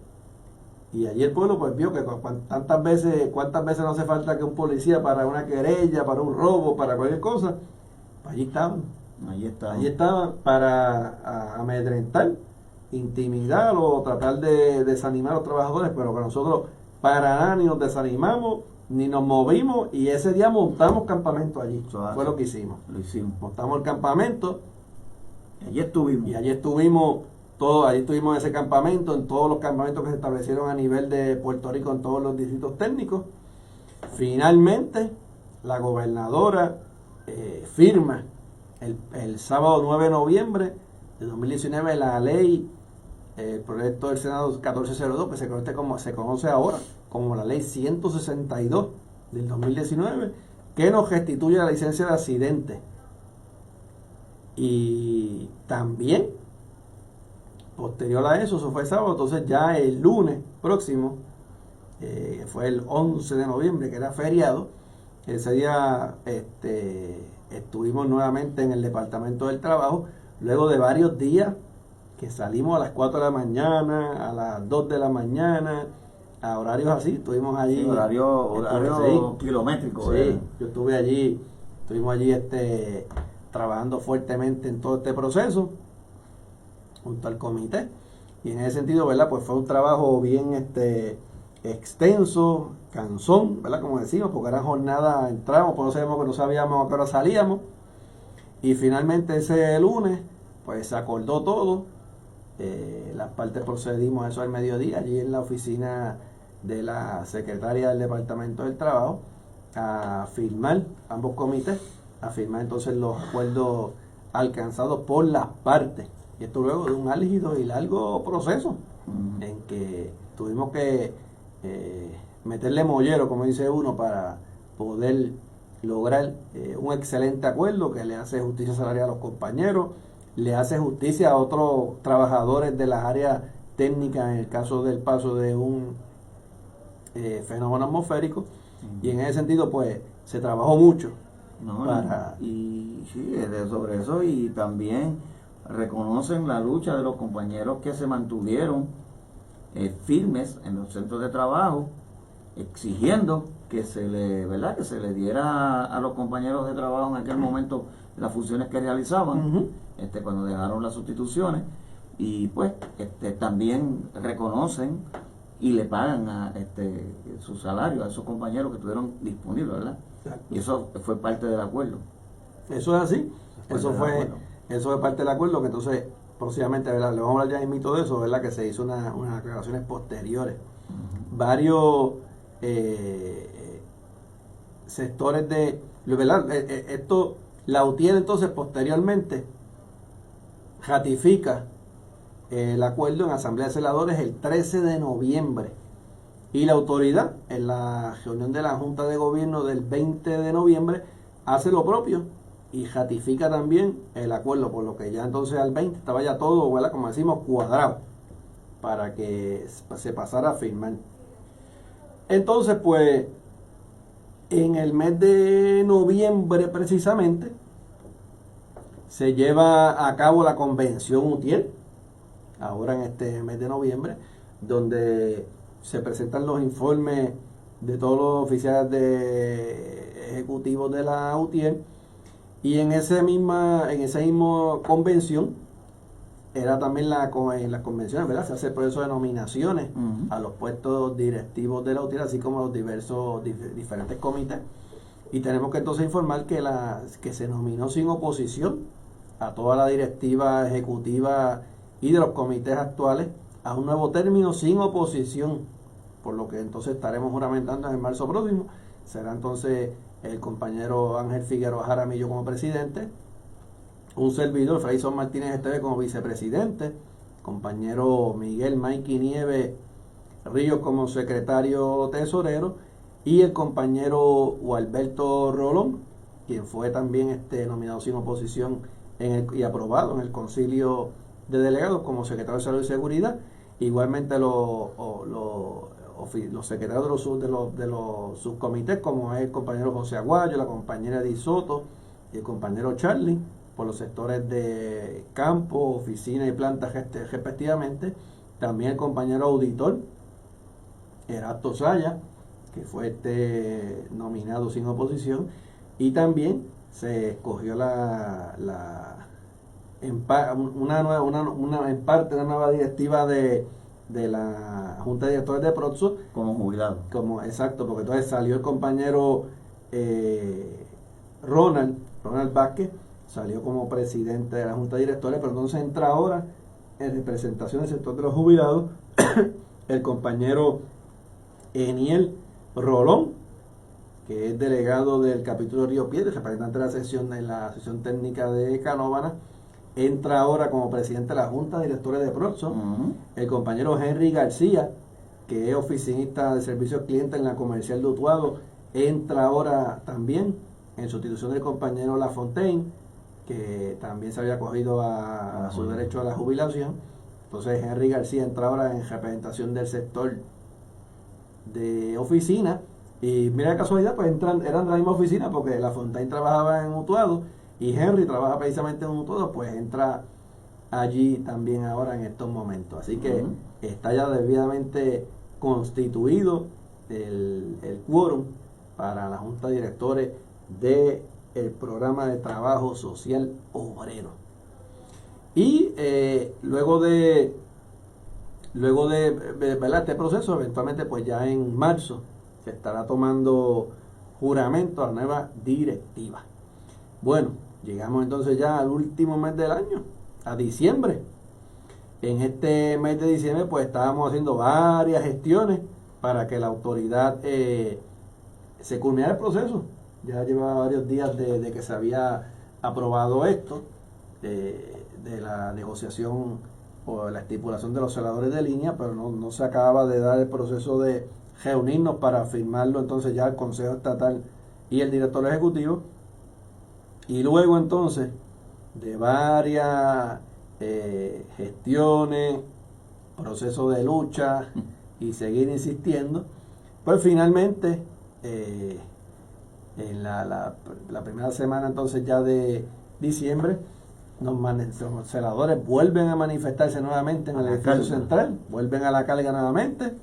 Y allí el pueblo pues vio que cuántas veces no hace falta que un policía para una querella, para un robo, para cualquier cosa, pues allí estaban para amedrentar, intimidar o tratar de desanimar a los trabajadores, pero que nosotros para nada ni nos desanimamos ni nos movimos, y ese día montamos campamento allí. Fue lo que hicimos. Montamos el campamento y allí estuvimos allí estuvimos en ese campamento, en todos los campamentos que se establecieron a nivel de Puerto Rico, en todos los distritos técnicos. Finalmente la gobernadora firma el sábado 9 de noviembre de 2019 la ley, el proyecto del Senado 1402, que se conoce ahora como la ley 162 del 2019, que nos restituye la licencia de accidente. Y también, posterior a eso fue sábado, entonces ya el lunes próximo, fue el 11 de noviembre, que era feriado, ese día estuvimos nuevamente en el Departamento del Trabajo, luego de varios días que salimos a las 4 de la mañana, a las 2 de la mañana, a horarios así, estuvimos allí. Sí, horario kilométrico. Sí, yo estuve allí, estuvimos allí trabajando fuertemente en todo este proceso, junto al comité. Y en ese sentido, ¿verdad? Pues fue un trabajo bien extenso, cansón, ¿verdad? Como decimos, porque eran jornadas, entramos, pues no sabíamos a qué hora salíamos. Y finalmente ese lunes, pues se acordó todo. Las partes procedimos a eso al mediodía, allí en la oficina de la secretaria del Departamento del Trabajo, a firmar, ambos comités, a firmar entonces los acuerdos alcanzados por las partes. Y esto luego de un álgido y largo proceso en que tuvimos que meterle mollero, como dice uno, para poder lograr un excelente acuerdo que le hace justicia salarial a los compañeros, le hace justicia a otros trabajadores de las áreas técnicas en el caso del paso de un fenómeno atmosférico. Y en ese sentido pues se trabajó mucho y sí, sobre eso, y también reconocen la lucha de los compañeros que se mantuvieron firmes en los centros de trabajo, exigiendo que se le diera a los compañeros de trabajo en aquel momento las funciones que realizaban cuando dejaron las sustituciones, y pues también reconocen y le pagan su salario a esos compañeros que estuvieron disponibles, ¿verdad? Exacto. Y eso fue parte del acuerdo. Eso es así, eso fue parte del acuerdo, que entonces próximamente, ¿verdad? Le vamos a hablar ya en mito de eso, ¿verdad? Que se hizo unas aclaraciones posteriores. Varios sectores de, ¿verdad? Esto, la UTIER entonces posteriormente ratifica el acuerdo en Asamblea de Senadores el 13 de noviembre. Y la autoridad, en la reunión de la Junta de Gobierno del 20 de noviembre, hace lo propio y ratifica también el acuerdo, por lo que ya entonces al 20 estaba ya todo, ¿verdad? Como decimos, cuadrado para que se pasara a firmar. Entonces, pues, en el mes de noviembre precisamente, se lleva a cabo la convención UTIER, ahora en este mes de noviembre, donde se presentan los informes de todos los oficiales ejecutivos de la UTIER, y en esa misma convención era también en las convenciones, ¿verdad? Se hace el proceso de nominaciones a los puestos directivos de la UTIER, así como a los diferentes comités, y tenemos que entonces informar que se nominó sin oposición a toda la directiva ejecutiva y de los comités actuales a un nuevo término sin oposición, por lo que entonces estaremos juramentando en marzo próximo. Será entonces el compañero Ángel Figueroa Jaramillo como presidente, un servidor, Frayson Martínez Esteve, como vicepresidente, compañero Miguel Mikey Nieves Ríos como secretario tesorero, y el compañero Gualberto Rolón, quien fue también nominado sin oposición y aprobado en el concilio de delegados como secretario de Salud y Seguridad. Igualmente los secretarios de los subcomités, como es el compañero José Aguayo, la compañera Edith Soto y el compañero Charlie, por los sectores de campo, oficina y planta respectivamente. También el compañero auditor Erasto Saya, que fue nominado sin oposición, y también se escogió en parte una nueva directiva de la Junta de Directores de Proxo como jubilado. Exacto, porque entonces salió el compañero Ronald Vázquez, salió como presidente de la Junta de Directores, pero entonces entra ahora en representación del sector de los jubilados el compañero Eniel Rolón, que es delegado del capítulo Río Piedras, representante de la sección técnica de Canóvanas. Entra ahora como presidente de la Junta de Directores de Proxo el compañero Henry García, que es oficinista de servicio al cliente en la comercial de Utuado. Entra ahora también en sustitución del compañero Lafontaine, que también se había acogido a su derecho a la jubilación. Entonces Henry García entra ahora en representación del sector de oficina, y mira la casualidad, pues eran de la misma oficina, porque Lafontaine trabajaba en Utuado y Henry trabaja precisamente en Utuado, pues entra allí también ahora en estos momentos. Así que está ya debidamente constituido el quórum para la Junta de Directores de el programa de trabajo social obrero. Y luego de ¿verdad? Este proceso, eventualmente pues ya en marzo se estará tomando juramento a la nueva directiva. Bueno, llegamos entonces ya al último mes del año, a diciembre. En este mes de diciembre pues estábamos haciendo varias gestiones para que la autoridad se culminara el proceso. Ya llevaba varios días de que se había aprobado esto, de la negociación o la estipulación de los celadores de línea, pero no se acababa de dar el proceso de reunirnos para firmarlo entonces ya el Consejo Estatal y el director ejecutivo. Y luego entonces de varias gestiones, proceso de lucha y seguir insistiendo, pues finalmente en la primera semana entonces ya de diciembre los celadores vuelven a manifestarse nuevamente en el edificio central, vuelven a la carga nuevamente,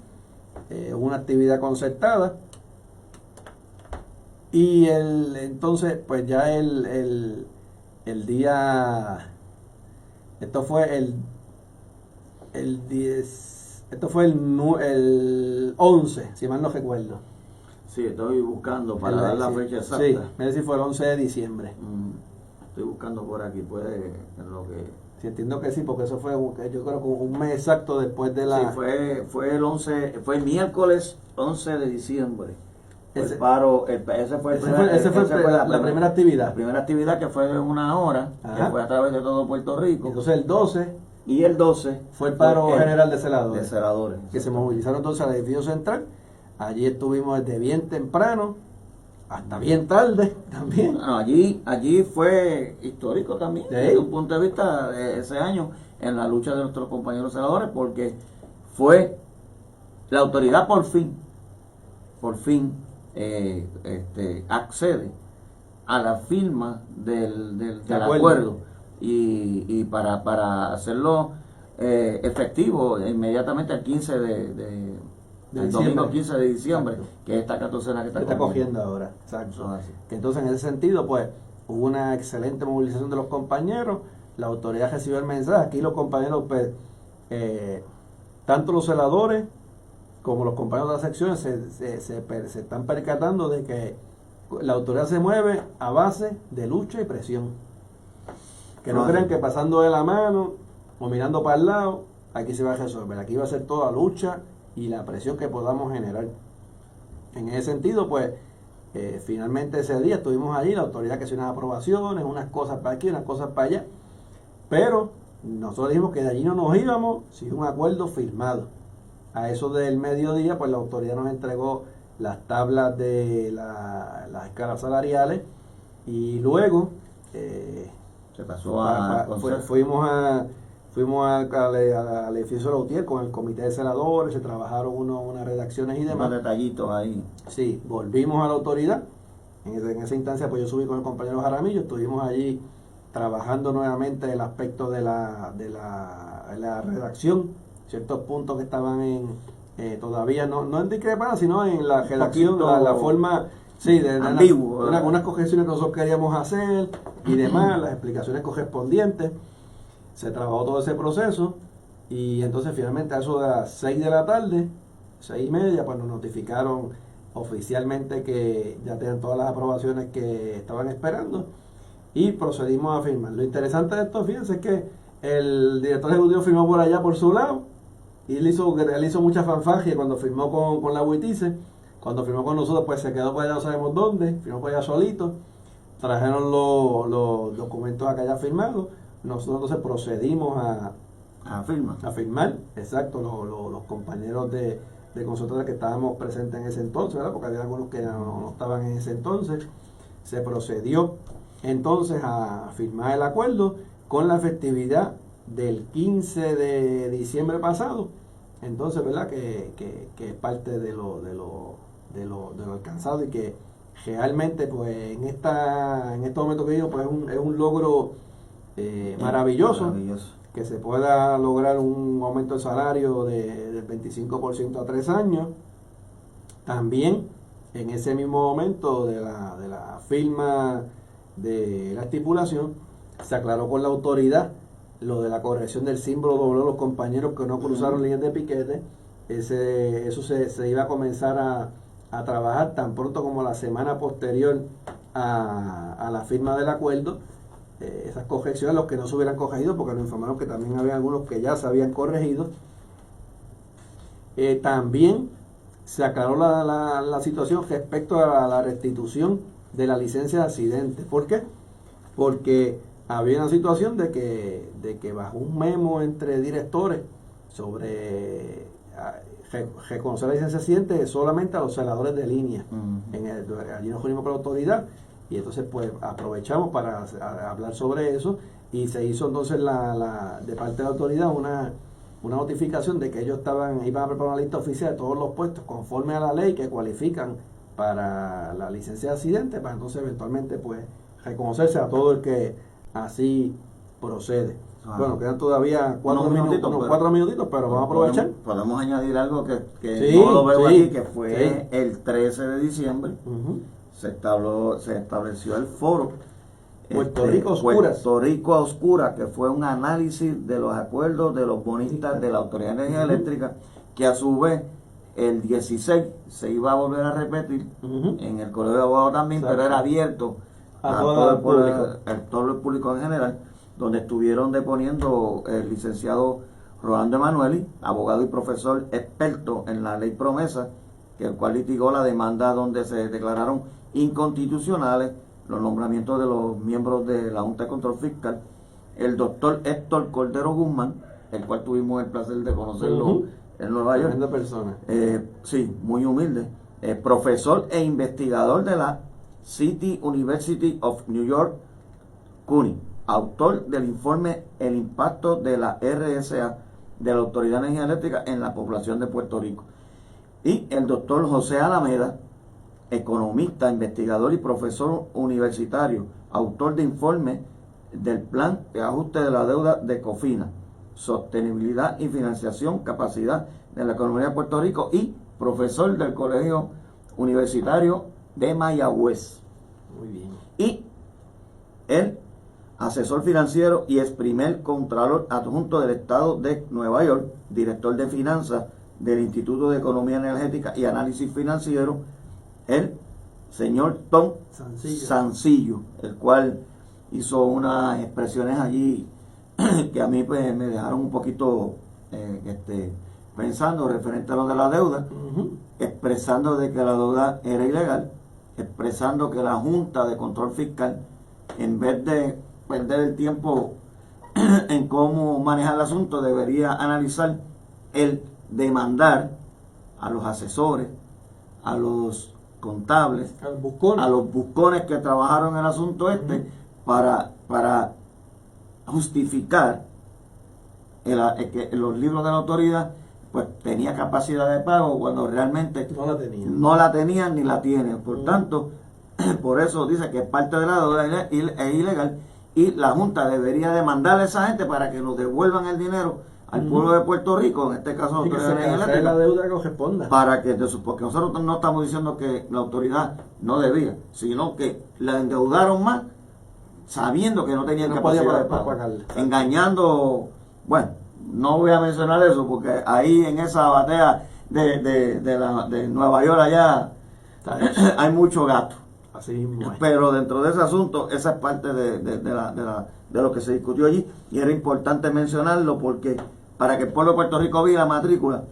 una actividad concertada, y entonces pues ya el día, esto fue el 10, esto fue el 11, si mal no recuerdo. Sí, estoy buscando para dar la fecha exacta. Sí, me decir fue el 11 de diciembre. Estoy buscando por aquí, puede en lo que... Sí, entiendo que sí, porque eso fue, yo creo que un mes exacto después de la... Sí, fue el 11, fue el miércoles 11 de diciembre. Ese, el paro, ese fue la primera actividad. La primera actividad que fue de 1 hora, que fue a través de todo Puerto Rico. Entonces el 12... Y el 12 fue el paro general de celadores. De celadores. Que se movilizaron entonces al edificio central. Allí estuvimos desde bien temprano hasta bien tarde también. Bueno, allí fue histórico también, desde un punto de vista de ese año, en la lucha de nuestros compañeros celadores, porque fue la autoridad por fin accede a la firma del acuerdo y para hacerlo efectivo inmediatamente el 15 el domingo 15 de diciembre, exacto, que es esta 14 que está cogiendo ahora. Exacto. Que entonces en ese sentido pues hubo una excelente movilización de los compañeros, la autoridad recibió el mensaje, aquí los compañeros pues tanto los celadores como los compañeros de las secciones se están percatando de que la autoridad se mueve a base de lucha y presión. Que no crean que pasando de la mano o mirando para el lado, aquí se va a resolver. Aquí va a ser toda lucha y la presión que podamos generar. En ese sentido, pues, finalmente ese día estuvimos allí, la autoridad que hizo unas aprobaciones, unas cosas para aquí, unas cosas para allá. Pero nosotros dijimos que de allí no nos íbamos sin un acuerdo firmado. A eso del mediodía, pues la autoridad nos entregó las tablas de las escalas salariales y luego se pasó fuimos al edificio de la UTIER con el comité de celadores, se trabajaron unas redacciones y demás. Unos detallitos ahí. Sí, volvimos a la autoridad. En esa instancia, pues yo subí con el compañero Jaramillo, estuvimos allí trabajando nuevamente el aspecto de la redacción, ciertos puntos que estaban todavía no en discrepancia, sino en la redacción, la forma, sí, de algunas correcciones que nosotros queríamos hacer y demás, las explicaciones correspondientes. Se trabajó todo ese proceso y entonces finalmente a eso de las 6 de la tarde, 6:30, pues nos notificaron oficialmente que ya tenían todas las aprobaciones que estaban esperando y procedimos a firmar. Lo interesante de esto, fíjense, es que el director ejecutivo firmó por allá por su lado y él hizo mucha fanfarria cuando firmó con la UITICE. Cuando firmó con nosotros, pues se quedó por allá, no sabemos dónde, firmó por allá solito, trajeron los documentos acá ya firmados. Nosotros entonces procedimos a firmar, exacto, los compañeros de consultores que estábamos presentes en ese entonces, ¿verdad? Porque había algunos que no estaban en ese entonces. Se procedió entonces a firmar el acuerdo con la efectividad del 15 de diciembre pasado. Entonces, ¿verdad? Que es parte de lo alcanzado y que realmente, pues, en este momento que digo, pues es un logro maravilloso que se pueda lograr un aumento de salario del 25% a 3 años. También en ese mismo momento de la firma de la estipulación. Se aclaró con la autoridad lo de la corrección del símbolo doble de los compañeros que no cruzaron líneas de piquete. Eso se iba a comenzar a trabajar tan pronto como la semana posterior a la firma del acuerdo. Esas correcciones, los que no se hubieran corregido, porque nos informaron que también había algunos que ya se habían corregido. También se aclaró la situación respecto a la restitución de la licencia de accidente. ¿Por qué? Porque había una situación de que bajo un memo entre directores sobre reconocer la licencia de accidente solamente a los celadores de línea. Allí nos unimos con la autoridad y entonces pues aprovechamos para hablar sobre eso, y se hizo entonces de parte de la autoridad una notificación de que ellos iban a preparar una lista oficial de todos los puestos conforme a la ley que cualifican para la licencia de accidente, para entonces eventualmente pues reconocerse a todo el que así procede. Bueno, quedan todavía 4 minutitos, pero vamos a aprovechar. Podemos añadir algo que sí, no lo veo sí, aquí, que fue sí. el 13 de diciembre. Se estableció el foro Puerto Rico a Oscuras. Puerto Rico a Oscuras, que fue un análisis de los acuerdos de los bonistas de la Autoridad de Energía Eléctrica, que a su vez el 16 se iba a volver a repetir en el Colegio de Abogados también. Exacto. Pero era abierto a todo el público en general, donde estuvieron deponiendo el licenciado Rolando Emanueli, abogado y profesor experto en la ley promesa, que el cual litigó la demanda donde se declararon inconstitucionales los nombramientos de los miembros de la Junta de Control Fiscal, el doctor Héctor Cordero Guzmán, el cual tuvimos el placer de conocerlo en Nueva York. Tremenda persona. Sí, muy humilde. Profesor e investigador de la City University of New York, CUNY, autor del informe El impacto de la RSA de la Autoridad de Energía Eléctrica en la población de Puerto Rico. Y el doctor José Alameda, economista, investigador y profesor universitario, autor de informe del Plan de Ajuste de la Deuda de COFINA, Sostenibilidad y Financiación, Capacidad de la Economía de Puerto Rico, y profesor del Colegio Universitario de Mayagüez. Muy bien. Y él, asesor financiero y ex primer contralor adjunto del Estado de Nueva York, director de finanzas del Instituto de Economía Energética y Análisis Financiero, el señor Tom Sancillo, el cual hizo unas expresiones allí que a mí pues me dejaron un poquito pensando referente a lo de la deuda, expresando de que la deuda era ilegal, expresando que la Junta de Control Fiscal, en vez de perder el tiempo en cómo manejar el asunto, debería analizar el demandar a los asesores, a los contables, a los buscones que trabajaron en el asunto para justificar que los libros de la autoridad pues tenía capacidad de pago cuando realmente no la tenían ni la tienen. Por tanto, por eso dice que parte de la deuda es ilegal y la Junta debería demandar a esa gente para que nos devuelvan el dinero al pueblo de Puerto Rico, en este caso la deuda que corresponda. Porque nosotros no estamos diciendo que la autoridad no debía, sino que la endeudaron más sabiendo que no tenían capacidad de pago, engañando. Bueno, no voy a mencionar eso porque ahí en esa batea de Nueva York allá hay mucho gato. Así mismo es. Pero dentro de ese asunto, esa es parte de lo que se discutió allí, y era importante mencionarlo porque para que el pueblo de Puerto Rico vea la matrícula,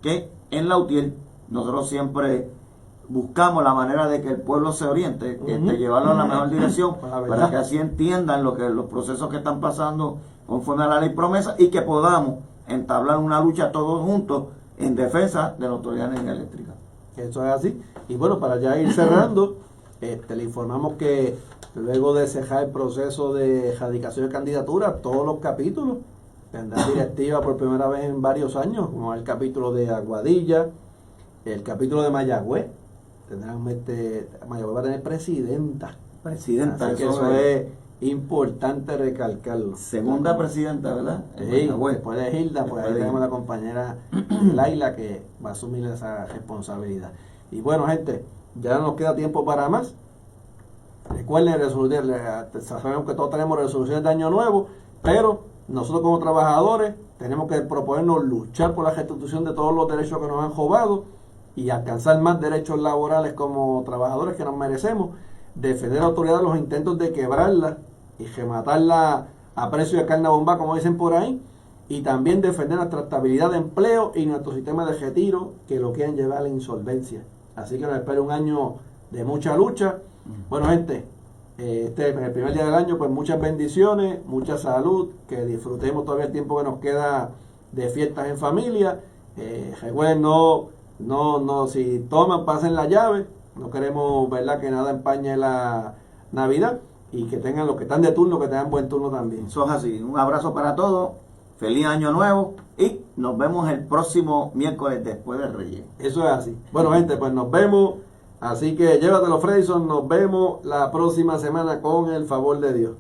que en la UTIER nosotros siempre buscamos la manera de que el pueblo se oriente, llevarlo a la mejor dirección, para que así entiendan los procesos que están pasando conforme a la ley promesa, y que podamos entablar una lucha todos juntos en defensa de la Autoridad de Energía Eléctrica. Eso es así. Y bueno, para ya ir cerrando, le informamos que luego de cejar el proceso de erradicación de candidatura, todos los capítulos tendrán directiva por primera vez en varios años, como el capítulo de Aguadilla, el capítulo de Mayagüez. Mayagüez va a tener presidenta. Así que eso es importante recalcarlo. Segunda presidenta, ¿verdad? Sí, después de Hilda, pues ahí tenemos a la compañera Laila, que va a asumir esa responsabilidad. Y bueno, gente, ya no nos queda tiempo para más. Recuerden, sabemos que todos tenemos resoluciones de año nuevo, pero nosotros como trabajadores tenemos que proponernos luchar por la restitución de todos los derechos que nos han robado y alcanzar más derechos laborales como trabajadores que nos merecemos, defender a la autoridad de los intentos de quebrarla y rematarla a precio de carne bomba, como dicen por ahí, y también defender nuestra estabilidad de empleo y nuestro sistema de retiro, que lo quieren llevar a la insolvencia. Así que nos espera un año de mucha lucha. Bueno, gente, este es el primer día del año, pues muchas bendiciones, mucha salud, que disfrutemos todavía el tiempo que nos queda de fiestas en familia. Recuerden, si toman, pasen la llave. No queremos, ¿verdad?, que nada empañe la Navidad, y que tengan los que están de turno, que tengan buen turno también. Eso es así. Un abrazo para todos. Feliz año nuevo y nos vemos el próximo miércoles después del Reyes. Eso es así. Bueno, gente, pues nos vemos. Así que llévatelo, Fredson. Nos vemos la próxima semana con el favor de Dios.